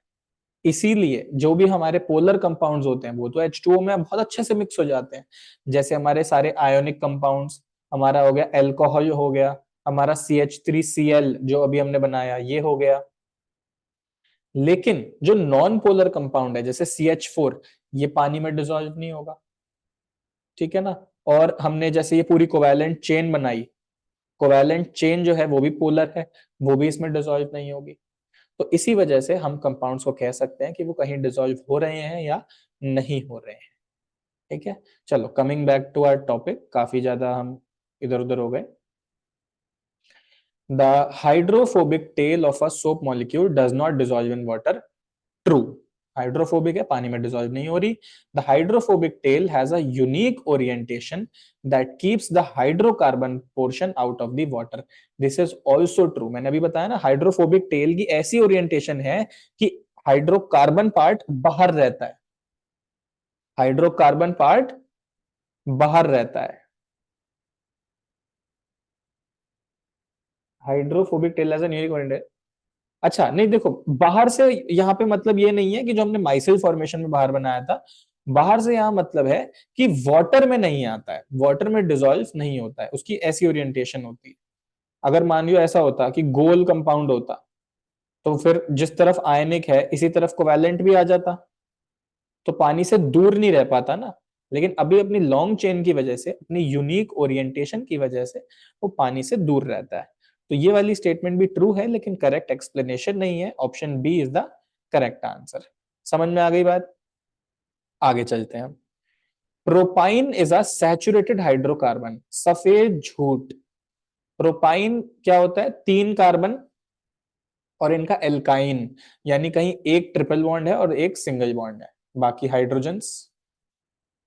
इसीलिए जो भी हमारे पोलर कंपाउंड्स होते हैं वो तो H2O में बहुत अच्छे से मिक्स हो जाते हैं। जैसे हमारे सारे आयोनिक कंपाउंड्स, हमारा हो गया एल्कोहल, हो गया हमारा CH3Cl जो अभी हमने बनाया, ये हो गया। लेकिन जो नॉन पोलर कंपाउंड है जैसे CH4, ये पानी में डिसॉल्व नहीं होगा, ठीक है ना? और हमने जैसे ये पूरी कोवैलेंट चेन बनाई, कोवैलेंट चेन जो है वो भी पोलर है, वो भी इसमें डिसॉल्व नहीं होगी। तो इसी वजह से हम कंपाउंड्स को कह सकते हैं कि वो कहीं डिसॉल्व हो रहे हैं या नहीं हो रहे हैं, ठीक है? चलो coming back to our topic, काफी ज्यादा हम इधर उधर हो गए। The hydrophobic tail of a soap molecule does not dissolve in water. True, hydrophobic है, पानी में डिसॉल्व नहीं हो रही। The hydrophobic tail has a unique orientation that keeps the hydrocarbon portion out of the water. This is also true. मैंने अभी बताया ना, हाइड्रोफोबिक टेल की ऐसी ओरिएंटेशन है कि हाइड्रोकार्बन पार्ट बाहर रहता है, हाइड्रोकार्बन पार्ट बाहर रहता है। Hydrophobic tail as an unique orientation. अच्छा नहीं, देखो बाहर से यहाँ पे मतलब ये नहीं है कि जो हमने माइसेल फॉर्मेशन में बाहर बनाया था, बाहर से यहाँ मतलब है कि वाटर में नहीं आता है, वाटर में डिसॉल्व नहीं होता है, उसकी ऐसी ओरिएंटेशन होती है। अगर मान लो ऐसा होता कि गोल कंपाउंड होता तो फिर जिस तरफ आयनिक है इसी तरफ कोवैलेंट भी आ जाता, तो पानी से दूर नहीं रह पाता ना। लेकिन अभी अपनी लॉन्ग चेन की वजह से, अपनी यूनिक ओरिएंटेशन की वजह से वो पानी से दूर रहता है। तो ये वाली स्टेटमेंट भी ट्रू है लेकिन करेक्ट एक्सप्लेनेशन नहीं है। Option B is the correct answer. समझ में आ गई बात? आगे चलते हैं। Propyne is a saturated hydrocarbon. सफेद झूठ। प्रोपाइन क्या होता है? तीन कार्बन और इनका एल्काइन, यानी कहीं एक ट्रिपल बॉन्ड है और एक सिंगल बॉन्ड है, बाकी हाइड्रोजन्स,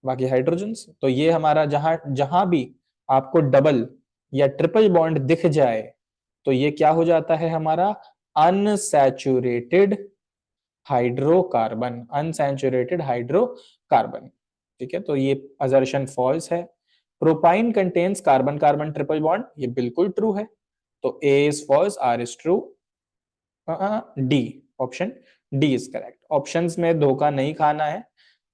बाकी हाइड्रोजन्स। तो ये हमारा जहां जहां भी आपको डबल या ट्रिपल बॉन्ड दिख जाए तो ये क्या हो जाता है हमारा? अनसैचुरेटेड हाइड्रोकार्बन, अनसैचुरेटेड हाइड्रोकार्बन, ठीक है? तो ये असर्शन फॉल्स है। Propyne contains carbon carbon triple bond, ये बिल्कुल ट्रू है। तो A is false, R is true, D, option D is correct. Options में धोखा नहीं खाना है,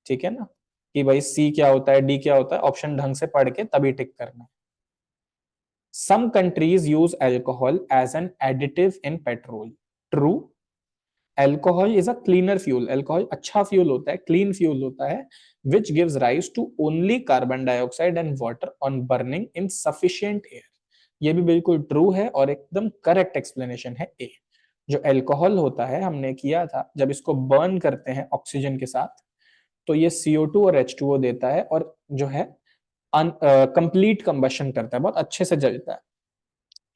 ठीक है ना? कि भाई सी क्या होता है, डी क्या होता है, ऑप्शन ढंग से पढ़ के तभी टिक करना है। Some countries use alcohol as an additive in petrol. True, alcohol is a cleaner fuel. Alcohol अच्छा फ्यूल होता है, क्लीन फ्यूल होता है, which gives rise to only carbon dioxide and water on burning in sufficient air. ये भी बिल्कुल true है और एकदम करेक्ट एक्सप्लेनेशन है ए। जो अल्कोहल होता है, हमने किया था जब इसको बर्न करते हैं ऑक्सीजन के साथ, तो ये CO2 और H2O देता है और जो है कंप्लीट कंबशन करता है, बहुत अच्छे से जलता है।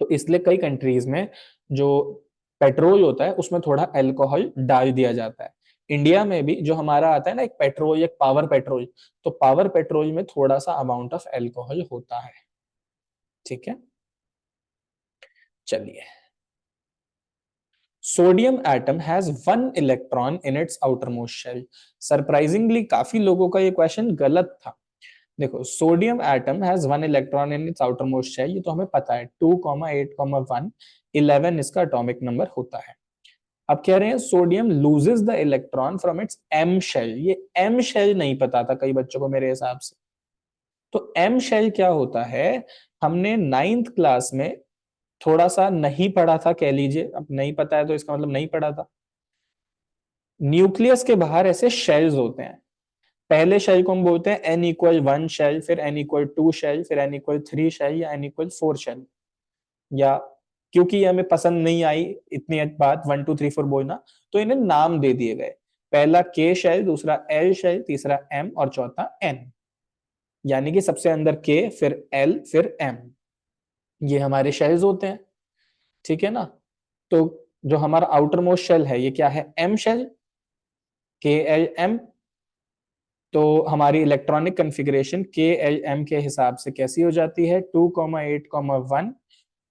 तो इसलिए कई कंट्रीज में जो पेट्रोल होता है उसमें थोड़ा अल्कोहल डाल दिया जाता है। इंडिया में भी जो हमारा आता है ना एक पेट्रोल, एक पावर पेट्रोल, तो पावर पेट्रोल में थोड़ा सा अमाउंट ऑफ अल्कोहल होता है। ठीक है, चलिए। Sodium atom has 1 electron in its outermost shell. Surprisingly काफी लोगों का ये क्वेश्चन गलत था। देखो, sodium atom has 1 electron in its outermost shell, ये तो हमें पता है, 2,8,1 11 इसका एटॉमिक नंबर होता है। अब कह रहे हैं sodium loses the electron from its M shell. ये एम शेल नहीं पता था कई बच्चों को मेरे हिसाब से। तो एम शेल क्या होता है, हमने 9th क्लास में थोड़ा सा नहीं पढ़ा था कह लीजिए। अब नहीं पता है तो इसका मतलब नहीं पढ़ा था। न्यूक्लियस के बाहर ऐसे शेल्स होते हैं। पहले शेल को हम बोलते हैं n=1 शेल, फिर n=2 शेल, फिर n=3 शेल या n=4 शेल। या क्योंकि ये हमें पसंद नहीं आई इतनी बात 1 2 3 4 बोलना, तो इन्हें नाम दे दिए गए। पहला के शेल, दूसरा एल शेल, तीसरा एम और चौथा एन। यानी कि सबसे अंदर के, फिर एल, फिर एम, ये हमारे शेल्स होते हैं। ठीक है ना। तो जो हमारा आउटर मोस्ट शेल है ये क्या है, एम शेल, KLM। तो हमारी इलेक्ट्रॉनिक कॉन्फ़िगरेशन KLM के हिसाब से कैसी हो जाती है, 2,8,1।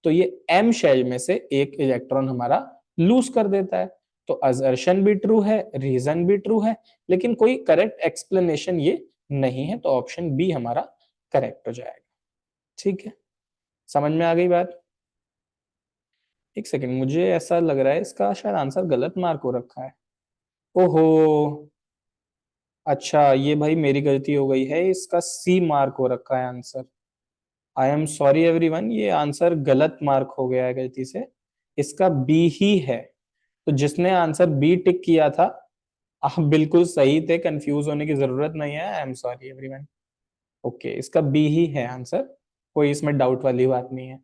तो ये एम शेल में से एक इलेक्ट्रॉन हमारा लूज कर देता है। तो असर्शन भी ट्रू है, रीजन भी ट्रू है, लेकिन कोई करेक्ट एक्सप्लेनेशन ये नहीं है। तो ऑप्शन बी हमारा करेक्ट हो जाएगा। ठीक है, समझ में आ गई बात। एक सेकंड, मुझे ऐसा लग रहा है इसका शायद आंसर गलत मार्क हो रखा है। ओहो, अच्छा ये भाई मेरी गलती हो गई है, इसका सी मार्क हो रखा है answer. I am sorry everyone, ये आंसर गलत मार्क हो गया है गलती से। इसका बी ही है। तो जिसने आंसर बी टिक किया था, आप बिल्कुल सही थे, कंफ्यूज होने की जरूरत नहीं है। I am sorry everyone. Okay, इसका बी ही है आंसर, कोई इसमें डाउट वाली बात नहीं है।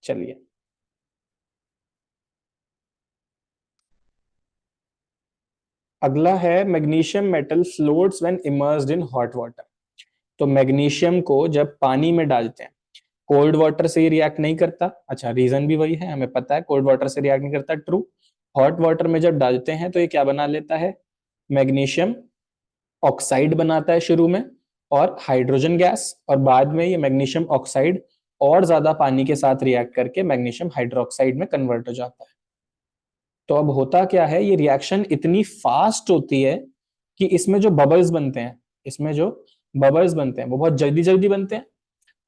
चलिए, अगला है magnesium metal floats when immersed in hot water. तो मैग्नीशियम को जब पानी में डालते हैं, कोल्ड वाटर से ही रिएक्ट नहीं करता। अच्छा, रीजन भी वही है, हमें पता है कोल्ड वाटर से रिएक्ट नहीं करता, ट्रू। हॉट वाटर में जब डालते हैं तो ये क्या बना लेता है, मैग्नीशियम ऑक्साइड बनाता है शुरू में, और हाइड्रोजन गैस, और बाद में ये मैग्नीशियम ऑक्साइड और ज्यादा पानी के साथ रिएक्ट करके मैग्नीशियम हाइड्रोक्साइड में कन्वर्ट हो जाता है। तो अब होता क्या है, ये रिएक्शन इतनी फास्ट होती है कि इसमें जो बबल्स बनते हैं, इसमें जो बबल्स बनते हैं वो बहुत जल्दी जल्दी बनते हैं।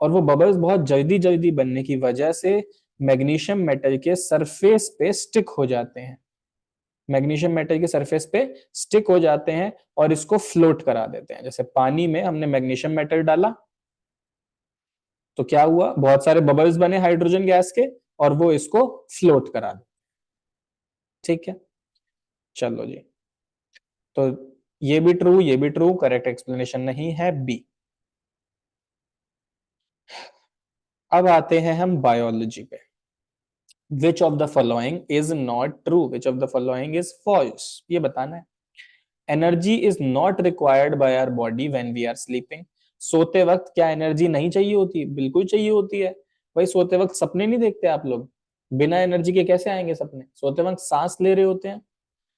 और वो बबल्स बहुत जल्दी जल्दी बनने की वजह से मैग्नीशियम मेटल के सरफेस पे स्टिक हो जाते हैं। मैग्नीशियम मेटल के सरफेस पे स्टिक हो जाते हैं और इसको फ्लोट करा देते हैं। जैसे पानी में हमने मैग्नीशियम मेटल डाला, तो क्या हुआ, बहुत सारे बबल्स बने हाइड्रोजन गैस के, और वो इसको फ्लोट करा दे। ठीक है, चलो जी। तो ये भी ट्रू, ये भी ट्रू, करेक्ट एक्सप्लेनेशन नहीं है बी। अब आते हैं हम बायोलॉजी पे। Which of the following is not true, which of the following is false, ये बताना है। Energy is not required by our body when we are sleeping. सोते वक्त क्या एनर्जी नहीं चाहिए होती, बिल्कुल चाहिए होती है। भाई सोते वक्त सपने नहीं देखते आप लोग, बिना एनर्जी के कैसे आएंगे सपने। सोते वक्त सांस ले रहे होते हैं,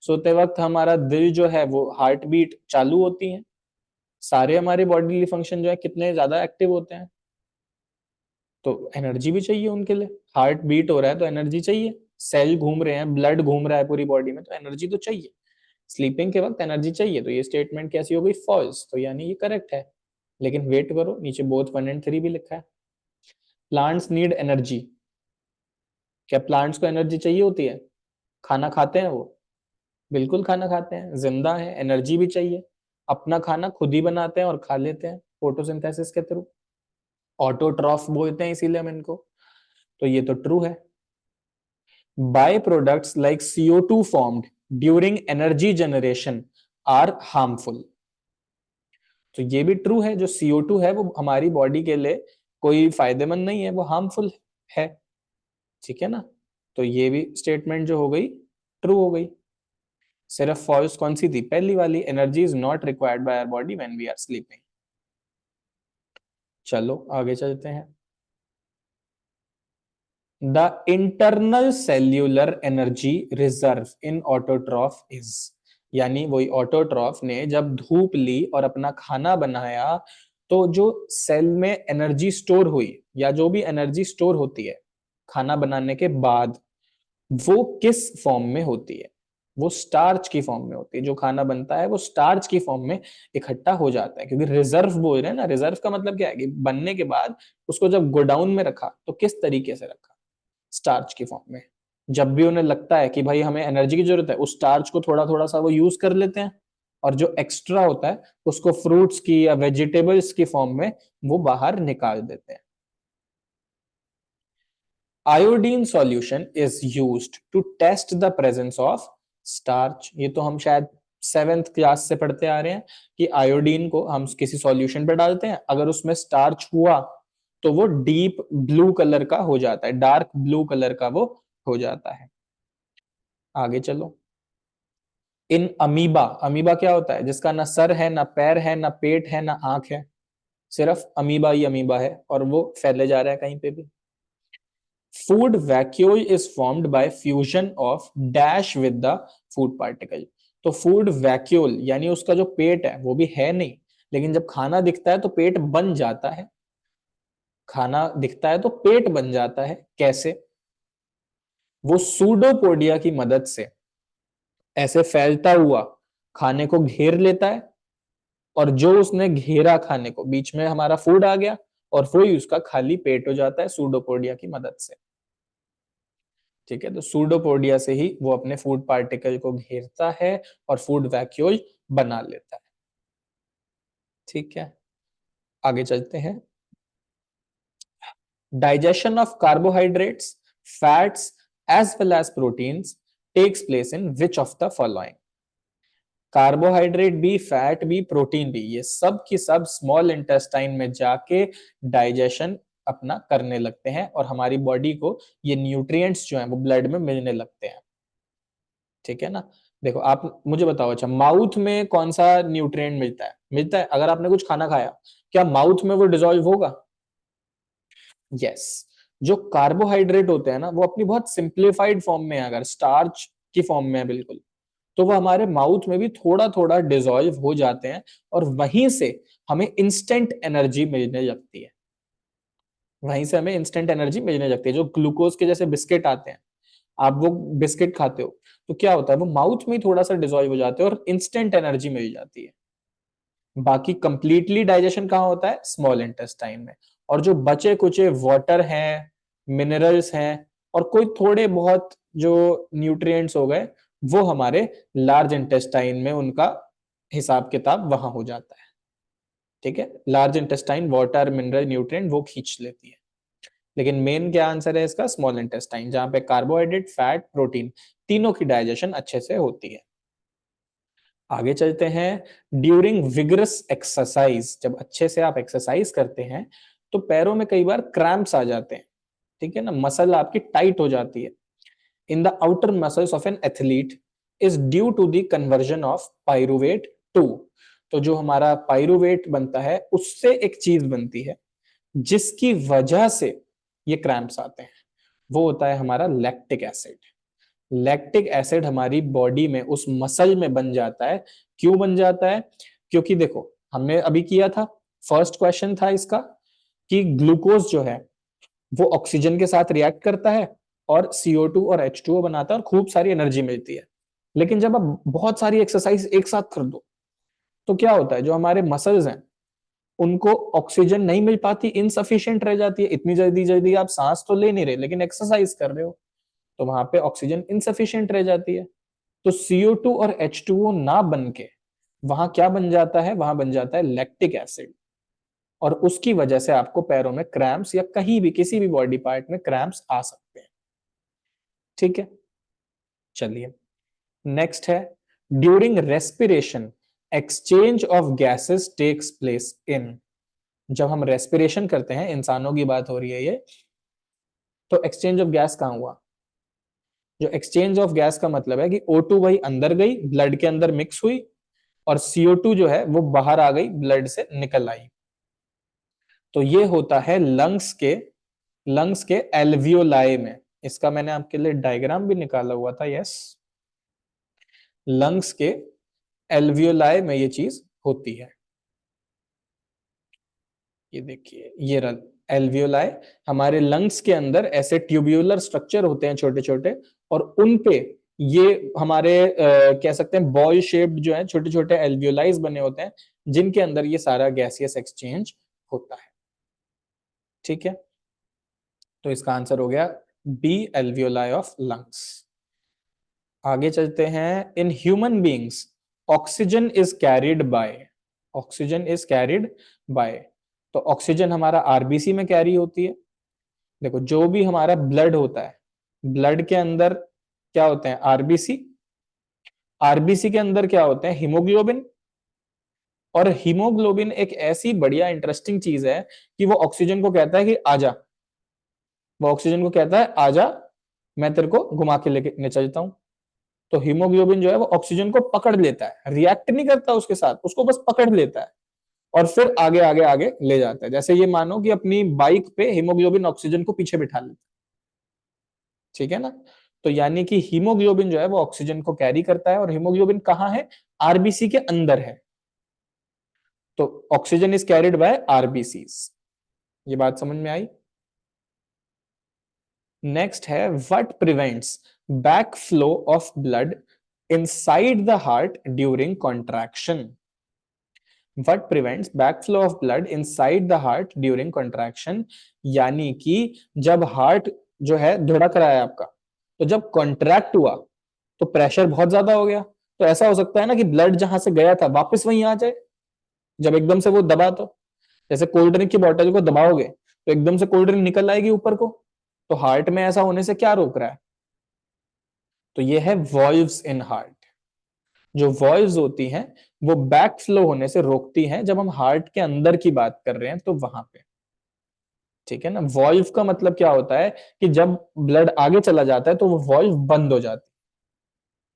सोते वक्त हमारा दिल जो है वो हार्ट बीट चालू होती है, सारे हमारे बॉडीली फंक्शन जो है कितने ज्यादा एक्टिव होते हैं। तो एनर्जी भी चाहिए उनके लिए, हार्ट बीट हो रहा है तो एनर्जी चाहिए, सेल घूम रहे हैं, ब्लड घूम रहा है पूरी बॉडी में, तो एनर्जी तो चाहिए। स्लीपिंग के वक्त एनर्जी चाहिए, तो ये स्टेटमेंट कैसी हो गई, फॉल्स। तो यानी ये करेक्ट है। लेकिन वेट करो, नीचे बोथ 1 और 3 भी लिखा है। Plants need energy. क्या प्लांट्स को एनर्जी चाहिए होती है, खाना खाते हैं वो, बिल्कुल खाना खाते हैं, जिंदा है, एनर्जी भी चाहिए। अपना खाना खुद ही बनाते हैं और खा लेते हैं फोटोसिंथेसिस के थ्रू, ऑटोट्रॉफ बोलते हैं इसीलिए हम इनको। तो ये तो ट्रू है। By products like CO2 formed during energy generation are harmful. तो ये भी ट्रू है, जो CO2 है वो हमारी बॉडी के लिए कोई फायदेमंद नहीं है, वो हार्मफुल है। ठीक है ना। तो ये भी स्टेटमेंट जो हो गई ट्रू हो गई। सिर्फ फॉल्स कौन सी थी? पहली वाली, energy is not required by our body when we are sleeping. चलो आगे चलते हैं। The internal cellular energy reserve in autotroph is, यानी वही ऑटोट्रॉफ ने जब धूप ली और अपना खाना बनाया, तो जो सेल में एनर्जी स्टोर हुई या जो भी एनर्जी स्टोर होती है खाना बनाने के बाद, वो किस फॉर्म में होती है? वो स्टार्च की फॉर्म में होती है। जो खाना बनता है वो स्टार्च की फॉर्म में इकट्ठा हो जाता है, क्योंकि रिजर्व बोल रहे हैं ना। रिजर्व का मतलब क्या है कि बनने के बाद उसको जब गोडाउन में रखा तो किस तरीके से रखा? स्टार्च की फॉर्म में। जब भी उन्हें लगता है कि भाई हमें एनर्जी की जरूरत है, उस स्टार्च को थोड़ा थोड़ा सा वो यूज कर लेते हैं, और जो एक्स्ट्रा होता है उसको फ्रूट्स की या वेजिटेबल्स की फॉर्म में वो बाहर निकाल देते हैं। Iodine solution is used to test the presence of starch. ये तो हम शायद 7th क्लास से पढ़ते आ रहे हैं कि आयोडीन को हम किसी सॉल्यूशन पे डालते हैं, अगर उसमें स्टार्च हुआ तो वो डीप ब्लू कलर का हो जाता है, डार्क ब्लू कलर का वो हो जाता है। आगे चलो। इन अमीबा, अमीबा क्या होता है? जिसका ना सर है, ना पैर है, ना पेट है, ना आंख है, सिर्फ अमीबा ही अमीबा है, और वो फैले जा रहा है कहीं पे भी। Food vacuole is formed by fusion of dash with the food particle. तो फूड वैक्यूल यानी उसका जो पेट है वो भी है नहीं, लेकिन जब खाना दिखता है तो पेट बन जाता है। खाना दिखता है तो पेट बन जाता है, कैसे? वो सूडोपोडिया की मदद से ऐसे फैलता हुआ खाने को घेर लेता है, और जो उसने घेरा खाने को, बीच में हमारा फूड आ गया और वही उसका खाली पेट हो जाता है सूडोपोडिया की मदद से। ठीक है, तो सूडोपोडिया से ही वो अपने फूड पार्टिकल को घेरता है और फूड वैक्यूल बना लेता है। ठीक है, आगे चलते हैं। Digestion of carbohydrates, fats as well as proteins takes place in which of the following? Carbohydrate भी, फैट भी, प्रोटीन भी, ये सब की सब स्मॉल इंटेस्टाइन में जाके डाइजेशन अपना करने लगते हैं, और हमारी बॉडी को ये न्यूट्रिएंट्स जो हैं वो ब्लड में मिलने लगते हैं। ठीक है ना? देखो आप मुझे बताओ, अच्छा माउथ में कौन सा न्यूट्रिएंट मिलता है? मिलता है, अगर आपने कुछ खाना खाया, क्या माउथ में वो डिसॉल्व होगा? यस। जो कार्बोहाइड्रेट होते हैं ना, वो अपनी बहुत सिंप्लीफाइड फॉर्म में है, अगर स्टार्च की फॉर्म में है बिल्कुल, तो वो हमारे माउथ में भी थोड़ा थोड़ा डिसॉल्व हो जाते हैं, और वहीं से हमें इंस्टेंट एनर्जी मिलने लगती है। वहीं से हमें इंस्टेंट एनर्जी मिलने लगती है। जो ग्लूकोज के जैसे बिस्किट आते हैं, आप वो बिस्किट खाते हो तो क्या होता है, वो माउथ में ही थोड़ा सा डिसॉल्व हो जाते हैं और इंस्टेंट एनर्जी मिल जाती है। बाकी कंप्लीटली डाइजेशन कहाँ होता है? स्मॉल इंटेस्टाइन में। और जो बचे कुचे वाटर हैं, मिनरल्स हैं, और कोई थोड़े बहुत जो न्यूट्रिएंट्स हो गए, वो हमारे लार्ज इंटेस्टाइन में उनका हिसाब किताब वहां हो जाता है। ठीक है, large intestine water, mineral, nutrient वो खींच लेती है। लेकिन मेन क्या आंसर है इसका? स्मॉल इंटेस्टाइन, जहां पे कार्बोहाइड्रेट, फैट, प्रोटीन तीनों की डाइजेशन अच्छे से होती है। आगे चलते हैं। ड्यूरिंग विगरस एक्सरसाइज, जब अच्छे से आप एक्सरसाइज करते हैं तो पैरों में कई बार क्रैम्प्स आ जाते हैं। ठीक है ना, मसल आपकी टाइट हो जाती है। In the outer muscles of an athlete is due to the conversion of pyruvate to. तो जो हमारा पायरुवेट बनता है उससे एक चीज बनती है जिसकी वजह से ये क्रैम्प्स आते हैं, वो होता है हमारा लैक्टिक एसिड। लैक्टिक एसिड हमारी बॉडी में उस मसल में बन जाता है। क्यों बन जाता है? क्योंकि देखो हमने अभी किया था, फर्स्ट क्वेश्चन था इसका कि ग्लूकोज जो है वो ऑक्सीजन के साथ रिएक्ट करता है और CO2 और H2O बनाता है और खूब सारी एनर्जी मिलती है। लेकिन जब आप बहुत सारी एक्सरसाइज एक साथ कर दो तो क्या होता है, जो हमारे मसल्स हैं उनको ऑक्सीजन नहीं मिल पाती, इनसफिशियंट रह जाती है। इतनी जल्दी जल्दी आप सांस तो ले नहीं रहे लेकिन एक्सरसाइज कर रहे हो, तो वहां पे ऑक्सीजन इनसफिशियंट रह जाती है। तो CO2 और H2O ना बन के वहां क्या बन जाता है? वहां बन जाता है लैक्टिक एसिड, और उसकी वजह से आपको पैरों में क्रैम्प्स या कहीं भी किसी भी बॉडी पार्ट में क्रैम्प्स आ सकते हैं। ठीक है, चलिए नेक्स्ट है। During respiration exchange of gases takes place in. जब हम रेस्पिरेशन करते हैं, इंसानों की बात हो रही है ये, तो एक्सचेंज ऑफ गैस कहां हुआ? जो एक्सचेंज ऑफ गैस का मतलब है कि O2 वही अंदर गई, ब्लड के अंदर मिक्स हुई, और CO2 जो है वो बाहर आ गई, ब्लड से निकल आई। तो ये होता है लंग्स के एल्वियोलाई में। इसका मैंने आपके लिए डायग्राम भी निकाला हुआ था। यस, लंग्स के एल्वियोलाई में ये चीज होती है। ये देखिए, ये एल्वियोलाई हमारे लंग्स के अंदर ऐसे ट्यूब्यूलर स्ट्रक्चर होते हैं छोटे छोटे, और उन पे ये हमारे कह सकते हैं बॉल शेप्ड जो है छोटे छोटे एल्वियोलाइज बने होते हैं, जिनके अंदर ये सारा गैसियस एक्सचेंज होता है। ठीक है, तो इसका आंसर हो गया बी, एल्वियोलाई ऑफ लंग्स। आगे चलते हैं। In human beings oxygen is carried by, oxygen is carried by, तो ऑक्सीजन हमारा आरबीसी में कैरी होती है। देखो, जो भी हमारा ब्लड होता है, ब्लड के अंदर क्या होते हैं? आरबीसी। आरबीसी के अंदर क्या होते हैं? हीमोग्लोबिन। और हीमोग्लोबिन एक ऐसी बढ़िया इंटरेस्टिंग चीज है कि वो ऑक्सीजन को कहता है कि आजा, वो ऑक्सीजन को कहता है आजा, मैं तेरे को घुमा के लेके ले चलता हूं। तो हीमोग्लोबिन जो है वो ऑक्सीजन को पकड़ लेता है, रिएक्ट नहीं करता उसके साथ, उसको बस पकड़ लेता है और फिर आगे आगे आगे ले जाता है। जैसे ये मानो कि अपनी बाइक पे हीमोग्लोबिन ऑक्सीजन को पीछे बिठा लेता है। ठीक है ना? तो यानी कि हीमोग्लोबिन जो है वो ऑक्सीजन को कैरी करता है, और हीमोग्लोबिन कहाँ है? आरबीसी के अंदर है। तो oxygen is carried by RBCs. ये बात समझ में आई? नेक्स्ट है, what prevents back flow of blood inside the heart during contraction? What prevents back flow of blood inside the heart during contraction, यानी कि जब हार्ट जो है धड़क रहा है आपका, तो जब कॉन्ट्रैक्ट हुआ तो प्रेशर बहुत ज्यादा हो गया, तो ऐसा हो सकता है ना कि ब्लड जहां से गया था वापस वहीं आ जाए, जब एकदम से वो दबा तो। जैसे कोल्ड ड्रिंक की बोतल को दबाओगे तो एकदम से कोल्ड ड्रिंक निकल आएगी ऊपर को, तो हार्ट में ऐसा होने से क्या रोक रहा है? तो ये है वॉल्व्स इन हार्ट। जो वॉल्व्स होती हैं वो बैक फ्लो होने से रोकती हैं, जब हम हार्ट के अंदर की बात कर रहे हैं तो वहां पे। ठीक है ना? वॉल्व का मतलब क्या होता है कि जब ब्लड आगे चला जाता है तो वो वॉल्व बंद हो जाती है।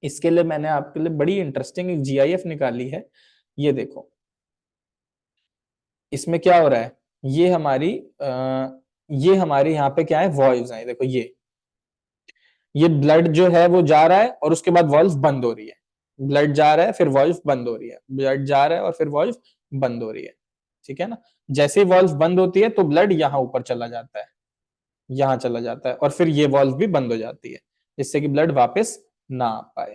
इसके लिए मैंने आपके लिए बड़ी इंटरेस्टिंग एक GIF निकाली है। ये देखो, इसमें क्या हो रहा है? ये हमारी ये हमारे यहाँ पे क्या है? वॉल्व्स हैं। देखो, ये ब्लड जो है वो जा रहा है और उसके बाद वॉल्व बंद हो रही है। ब्लड जा रहा है, फिर वॉल्व बंद हो रही है, ब्लड जा रहा है और फिर वॉल्व बंद हो रही है। ठीक है ना? जैसे ही वॉल्व बंद होती है तो ब्लड यहाँ ऊपर चला जाता है, यहाँ चला जाता है, और फिर ये वॉल्व भी बंद हो जाती है, जिससे कि ब्लड वापस ना आ पाए।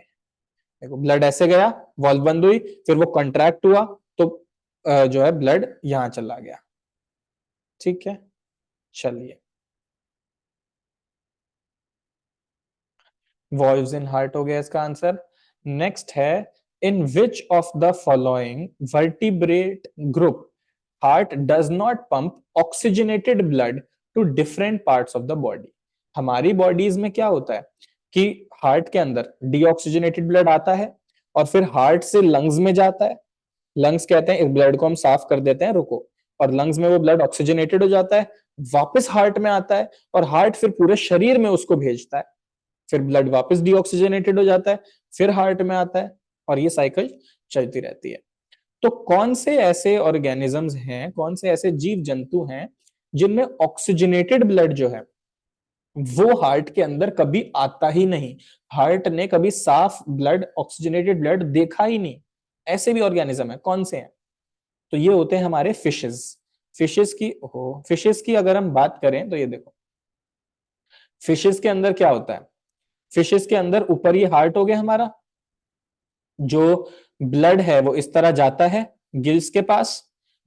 देखो, ब्लड ऐसे गया, वॉल्व बंद हुई, फिर वो कॉन्ट्रैक्ट हुआ, तो जो है ब्लड यहाँ चला गया। ठीक है, चलिए। वॉल्व्स इन हार्ट हो गया इसका आंसर। नेक्स्ट है, in which of the following vertebrate group heart does not pump oxygenated blood to different parts of the body? हमारी बॉडीज में क्या होता है कि हार्ट के अंदर डीऑक्सीजनेटेड ब्लड आता है, और फिर हार्ट से लंग्स में जाता है। लंग्स कहते हैं इस ब्लड को हम साफ कर देते हैं, रुको, और लंग्स में वो ब्लड ऑक्सीजनेटेड हो जाता है, वापस हार्ट में आता है, और हार्ट फिर पूरे शरीर में उसको भेजता है, फिर ब्लड वापस डीऑक्सीजनेटेड हो जाता है, फिर हार्ट में आता है, और ये साइकिल चलती रहती है। तो कौन से ऐसे ऑर्गेनिजम्स हैं, कौन से ऐसे जीव जंतु हैं जिनमें ऑक्सीजनेटेड ब्लड जो है वो हार्ट के अंदर कभी आता ही नहीं? हार्ट ने कभी साफ ब्लड, ऑक्सीजनेटेड ब्लड देखा ही नहीं। ऐसे भी ऑर्गेनिज्म है, कौन से हैं? तो ये होते हैं हमारे फिशेस। फिशेस की अगर हम बात करें तो ये देखो, फिशेस के अंदर क्या होता है? फिशेस के अंदर ऊपर ये हार्ट हो गया हमारा, जो ब्लड है वो इस तरह जाता है गिल्स के पास।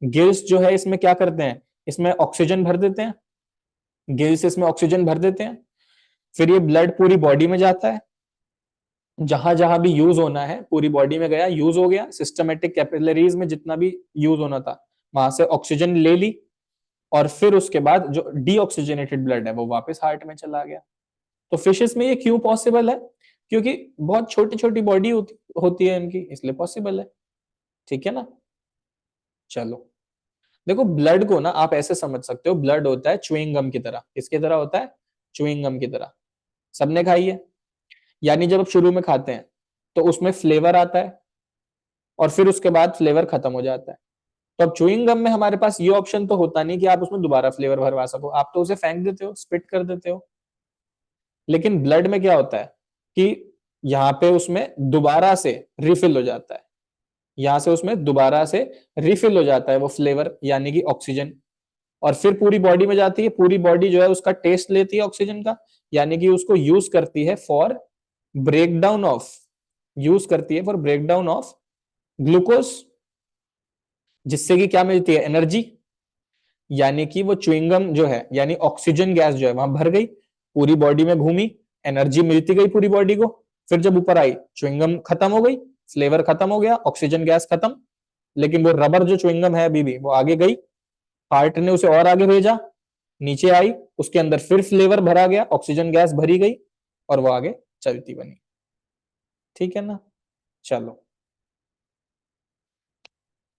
गिल्स जो है इसमें क्या करते हैं? इसमें ऑक्सीजन भर देते हैं, गिल्स इसमें ऑक्सीजन भर देते हैं, फिर ये ब्लड पूरी बॉडी में जाता है, जहां जहां भी यूज होना है पूरी बॉडी में गया, यूज हो गया, सिस्टमेटिक कैपिलरीज में जितना भी यूज होना था वहां से ऑक्सीजन ले ली, और फिर उसके बाद जो डीऑक्सीजनेटेड ब्लड है वो वापस हार्ट में चला गया। तो फिशेस में ये क्यों पॉसिबल है? क्योंकि बहुत छोटी छोटी बॉडी होती है इनकी, इसलिए पॉसिबल है। ठीक है ना? चलो, देखो, ब्लड को ना आप ऐसे समझ सकते हो, ब्लड होता है च्युइंग गम की तरह। किसकी तरह होता है? च्युइंग गम की तरह। सबने खाई है। यानी जब आप शुरू में खाते हैं तो उसमें फ्लेवर आता है और फिर उसके बाद फ्लेवर खत्म हो जाता है। तो अब च्युइंग गम में हमारे पास ये ऑप्शन तो होता नहीं कि आप उसमें दोबारा फ्लेवर भरवा सको, आप तो उसे फेंक देते हो, स्पिट कर देते हो। लेकिन ब्लड में क्या होता है कि यहाँ पे उसमें दोबारा से रिफिल हो जाता है, यहां से उसमें दोबारा से रिफिल हो जाता है वो फ्लेवर यानी कि ऑक्सीजन, और फिर पूरी बॉडी में जाती है, पूरी बॉडी जो है उसका टेस्ट लेती है ऑक्सीजन का, यानी कि उसको यूज करती है फॉर ब्रेकडाउन ऑफ, यूज करती है फॉर ब्रेकडाउन ऑफ ग्लूकोज, जिससे कि क्या मिलती है, एनर्जी। यानी कि वो च्युइंगम जो है यानी ऑक्सीजन गैस जो है वहां भर गई, पूरी बॉडी में घूमी, एनर्जी मिलती गई पूरी बॉडी को, फिर जब ऊपर आई च्युइंगम खत्म हो गई, फ्लेवर खत्म हो गया, ऑक्सीजन गैस खत्म, लेकिन वो रबर जो च्युइंगम है अभी भी वो आगे गई, हार्ट ने उसे और आगे भेजा, नीचे आई, उसके अंदर फिर फ्लेवर भरा गया, ऑक्सीजन गैस भरी गई और वो आगे चलती बनी। ठीक है ना। चलो,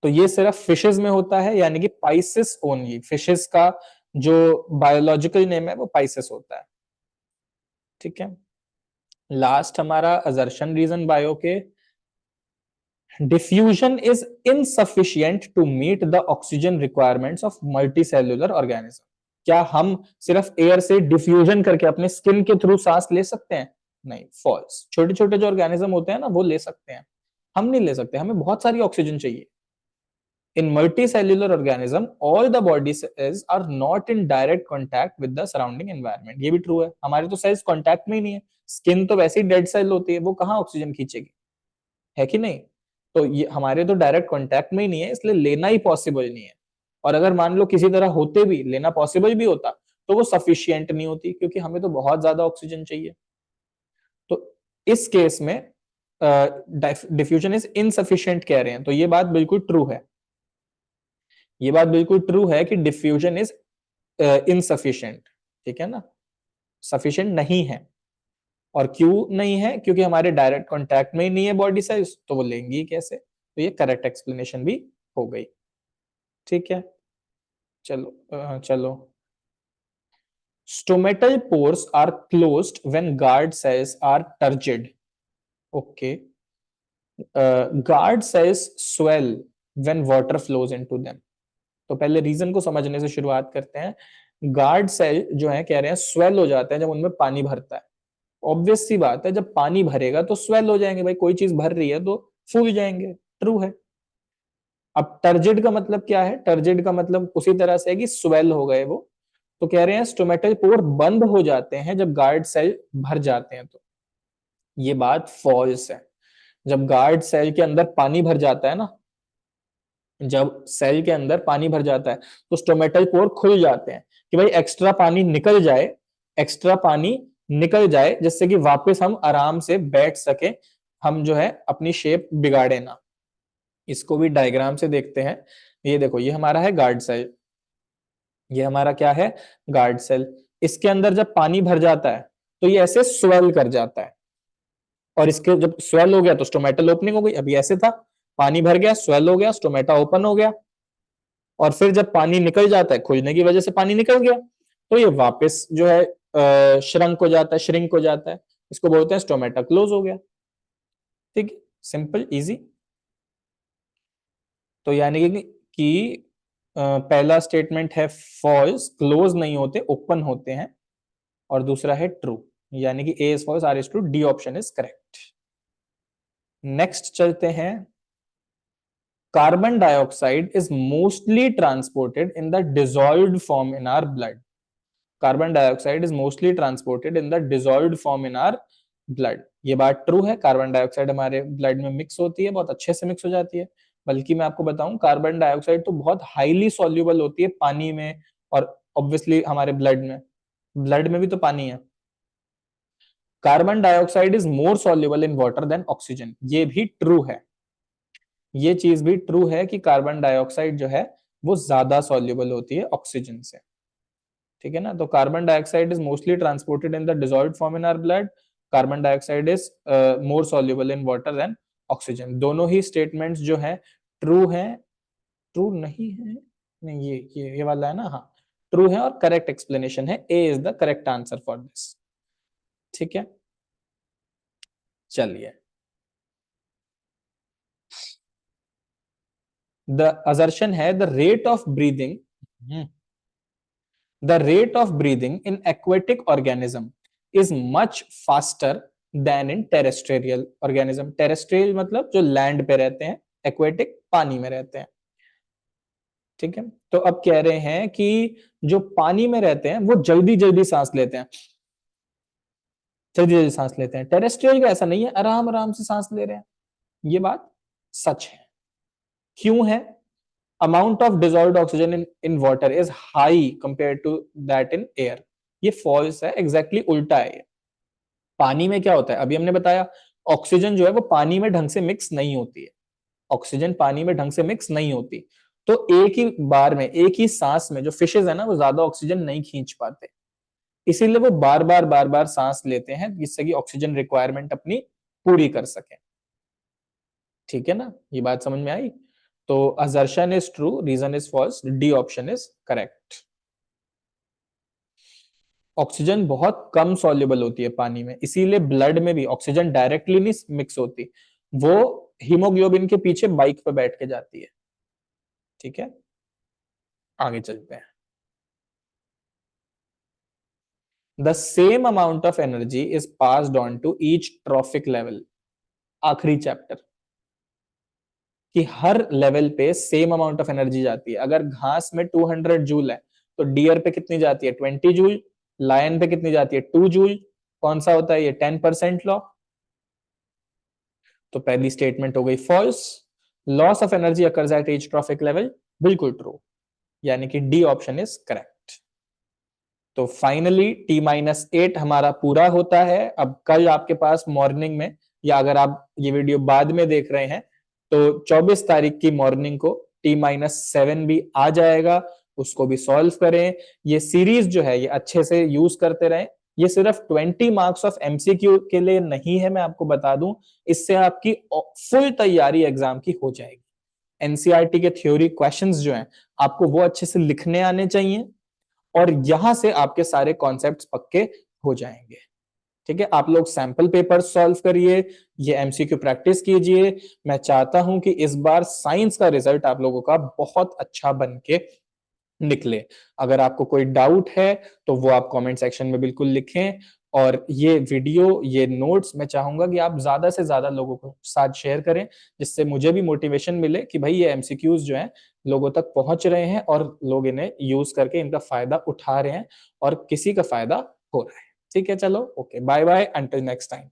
तो ये सिर्फ फिशेस में होता है, यानी कि पाइसेस ओनली, फिशेस का जो बायोलॉजिकल नेम है वो पाइसेस होता है। ठीक है। लास्ट हमारा असर्शन रीजन बायो के, diffusion is insufficient to meet the oxygen requirements of multicellular organism. क्या हम सिर्फ एयर से डिफ्यूजन करके अपने स्किन के थ्रू सांस ले सकते हैं? नहीं, फॉल्स। छोटे छोटे जो ऑर्गेनिज्म होते हैं ना वो ले सकते हैं, हम नहीं ले सकते, हमें बहुत सारी ऑक्सीजन चाहिए। In multicellular organism, all the body cells are not in direct contact with the surrounding environment. ये भी ट्रू है, हमारे तो सेल्स कांटेक्ट में ही नहीं है, स्किन तो वैसे ही डेड सेल होती है, वो कहाँ ऑक्सीजन खींचेगी, है कि नहीं। तो ये हमारे तो डायरेक्ट कांटेक्ट में ही नहीं है, इसलिए लेना ही पॉसिबल नहीं है। और अगर मान लो किसी तरह होते भी, लेना पॉसिबल भी होता, तो वो सफिशियंट नहीं होती, क्योंकि हमें तो बहुत ज्यादा ऑक्सीजन चाहिए। तो इस केस में डिफ्यूजन इज इनसफिशियंट कह रहे हैं, तो ये बात बिल्कुल ट्रू है, ये बात बिल्कुल ट्रू है कि डिफ्यूजन इज इनसफिशिएंट। ठीक है ना, सफिशिएंट नहीं है। और क्यों नहीं है, क्योंकि हमारे डायरेक्ट कांटेक्ट में ही नहीं है बॉडी सेल्स, तो वो लेंगी कैसे, तो ये करेक्ट एक्सप्लेनेशन भी हो गई। ठीक है। चलो चलो, stomatal pores are closed when guard cells are turgid. Okay, guard cells swell when water flows into them. तो पहले रीजन को समझने से शुरुआत करते हैं। गार्ड सेल जो है कह रहे हैं स्वेल हो जाते हैं जब उनमें पानी भरता है। ऑब्वियस सी बात है, जब पानी भरेगा तो स्वेल हो जाएंगे, भाई कोई चीज भर रही है तो फूल जाएंगे, ट्रू है। अब टर्जिड का मतलब क्या है, टर्जिड का मतलब उसी तरह से है कि स्वेल हो गए वो। तो कह रहे हैं स्टोमेटल पोर बंद हो जाते हैं जब गार्ड सेल भर जाते हैं, तो ये बात फॉल्स है। जब गार्ड सेल के अंदर पानी भर जाता है ना, जब सेल के अंदर पानी भर जाता है तो स्टोमेटल पोर खुल जाते हैं कि भाई एक्स्ट्रा पानी निकल जाए, एक्स्ट्रा पानी निकल जाए, जिससे कि वापस हम आराम से बैठ सके, हम जो है अपनी शेप बिगाड़े ना। इसको भी डायग्राम से देखते हैं। ये देखो, ये हमारा है गार्ड सेल, ये हमारा क्या है, गार्ड सेल। इसके अंदर जब पानी भर जाता है तो ये ऐसे स्वेल कर जाता है, और इसके जब स्वेल हो गया तो स्टोमेटल ओपनिंग हो गई। अभी ऐसे था, पानी भर गया, स्वेल हो गया, स्टोमेटा ओपन हो गया, और फिर जब पानी निकल जाता है, खुलने की वजह से पानी निकल गया, तो ये वापस जो है श्रंक हो जाता है, श्रिंक हो जाता है, इसको बोलते हैं स्टोमेटा क्लोज हो गया। ठीक है, सिंपल इजी। तो यानी कि पहला स्टेटमेंट है फॉल्स, क्लोज नहीं होते, ओपन होते हैं, और दूसरा है ट्रू, यानी कि A is false, R is true, D option is correct. Next चलते हैं। Carbon dioxide is mostly transported in the dissolved form in our blood. Carbon dioxide is mostly transported in the dissolved form in our blood. ये बात true है, carbon dioxide हमारे blood में mix होती है, बहुत अच्छे से मिक्स हो जाती है। बल्कि मैं आपको बताऊं, कार्बन डाइऑक्साइड तो बहुत हाईली सॉल्युबल होती है पानी में, और ऑब्वियसली हमारे ब्लड में, ब्लड में भी तो पानी है। Carbon dioxide is more soluble in water than oxygen, ये भी ट्रू है, ये चीज भी ट्रू है कि कार्बन डाइऑक्साइड जो है वो ज्यादा सॉल्युबल होती है ऑक्सीजन से। ठीक है ना, तो carbon dioxide is mostly transported in the dissolved form in our blood, carbon dioxide is more soluble in water than oxygen. दोनों ही स्टेटमेंट्स जो है ट्रू है, ट्रू नहीं है, नहीं ये वाला है ना, हाँ ट्रू है, और करेक्ट एक्सप्लेनेशन है, A is the correct answer for this. ठीक है। चलिए, द असर्शन है the rate of breathing, the rate of breathing in aquatic organism is much faster than in terrestrial organism. Terrestrial मतलब जो land पे रहते हैं, एक्वेटिक पानी में रहते हैं। ठीक है, तो अब कह रहे हैं कि जो पानी में रहते हैं वो जल्दी जल्दी सांस लेते हैं, जल्दी जल्दी सांस लेते हैं। टेरेस्ट्रियल का ऐसा नहीं है, आराम आराम से सांस ले रहे हैं। ये बात सच है। क्यों है? Amount of dissolved oxygen in water is high compare to that in air. ये फॉल्स है, एग्जैक्टली उल्टा है ये। पानी में क्या होता है, अभी हमने बताया, ऑक्सीजन जो है वो पानी में ढंग से मिक्स नहीं होती है। ऑक्सीजन पानी में ढंग से मिक्स नहीं होती, तो एक ही बार में, एक ही सांस में जो फिशेज है ना, वो ज्यादा ऑक्सीजन नहीं खींच पाते, इसीलिए वो बार बार सांस लेते हैं, जिससे कि ऑक्सीजन रिक्वायरमेंट अपनी पूरी कर सके। ठीक है ना, ये बात समझ में आई? तो assertion is true, reason is false, D option is correct. Oxygen बहुत कम सॉल्युबल होती है पानी में, इसीलिए ब्लड में भी ऑक्सीजन डायरेक्टली नहीं मिक्स होती, वो हीमोग्लोबिन के पीछे बाइक पे बैठ के जाती है। ठीक है, आगे चलते हैं। The same amount of energy is passed on to each trophic level. आखिरी चैप्टर, कि हर लेवल पे सेम अमाउंट ऑफ एनर्जी जाती है। अगर घास में 200 जूल है, तो डियर पे कितनी जाती है? 20 जूल। लायन पे कितनी जाती है? 2 जूल। कौन सा होता है ये? 10% लॉ। तो पहली स्टेटमेंट हो गई false. Loss of energy occurs at each trophic level, बिल्कुल ट्रू, यानी कि डी ऑप्शन इज करेक्ट। तो फाइनली T-8 हमारा पूरा होता है। अब कल आपके पास मॉर्निंग में, या अगर आप ये वीडियो बाद में देख रहे हैं, तो 24 तारीख की मॉर्निंग को T-7 भी आ जाएगा, उसको भी सॉल्व करें। ये सीरीज जो है ये अच्छे से यूज करते रहें। ये सिर्फ 20 मार्क्स ऑफ एमसीक्यू के लिए नहीं है, मैं आपको बता दूं, इससे आपकी फुल तैयारी एग्जाम की हो जाएगी। एनसीईआरटी के थ्योरी क्वेश्चंस जो हैं, आपको वो अच्छे से लिखने आने चाहिए, और यहां से आपके सारे कॉन्सेप्ट्स पक्के हो जाएंगे। ठीक है, आप लोग सैंपल पेपर सॉल्व करिए, ये एमसीक्यू प्रैक्टिस कीजिए। मैं चाहता हूं कि इस बार साइंस का रिजल्ट आप लोगों का बहुत अच्छा बन के निकले। अगर आपको कोई डाउट है तो वो आप कमेंट सेक्शन में बिल्कुल लिखें, और ये वीडियो, ये नोट्स मैं चाहूंगा कि आप ज्यादा से ज्यादा लोगों को साथ शेयर करें, जिससे मुझे भी मोटिवेशन मिले कि भाई ये एमसीक्यूज जो हैं लोगों तक पहुंच रहे हैं, और लोग इन्हें यूज करके इनका फायदा उठा रहे हैं, और किसी का फायदा हो रहा है। ठीक है, चलो, okay, bye bye, until next time.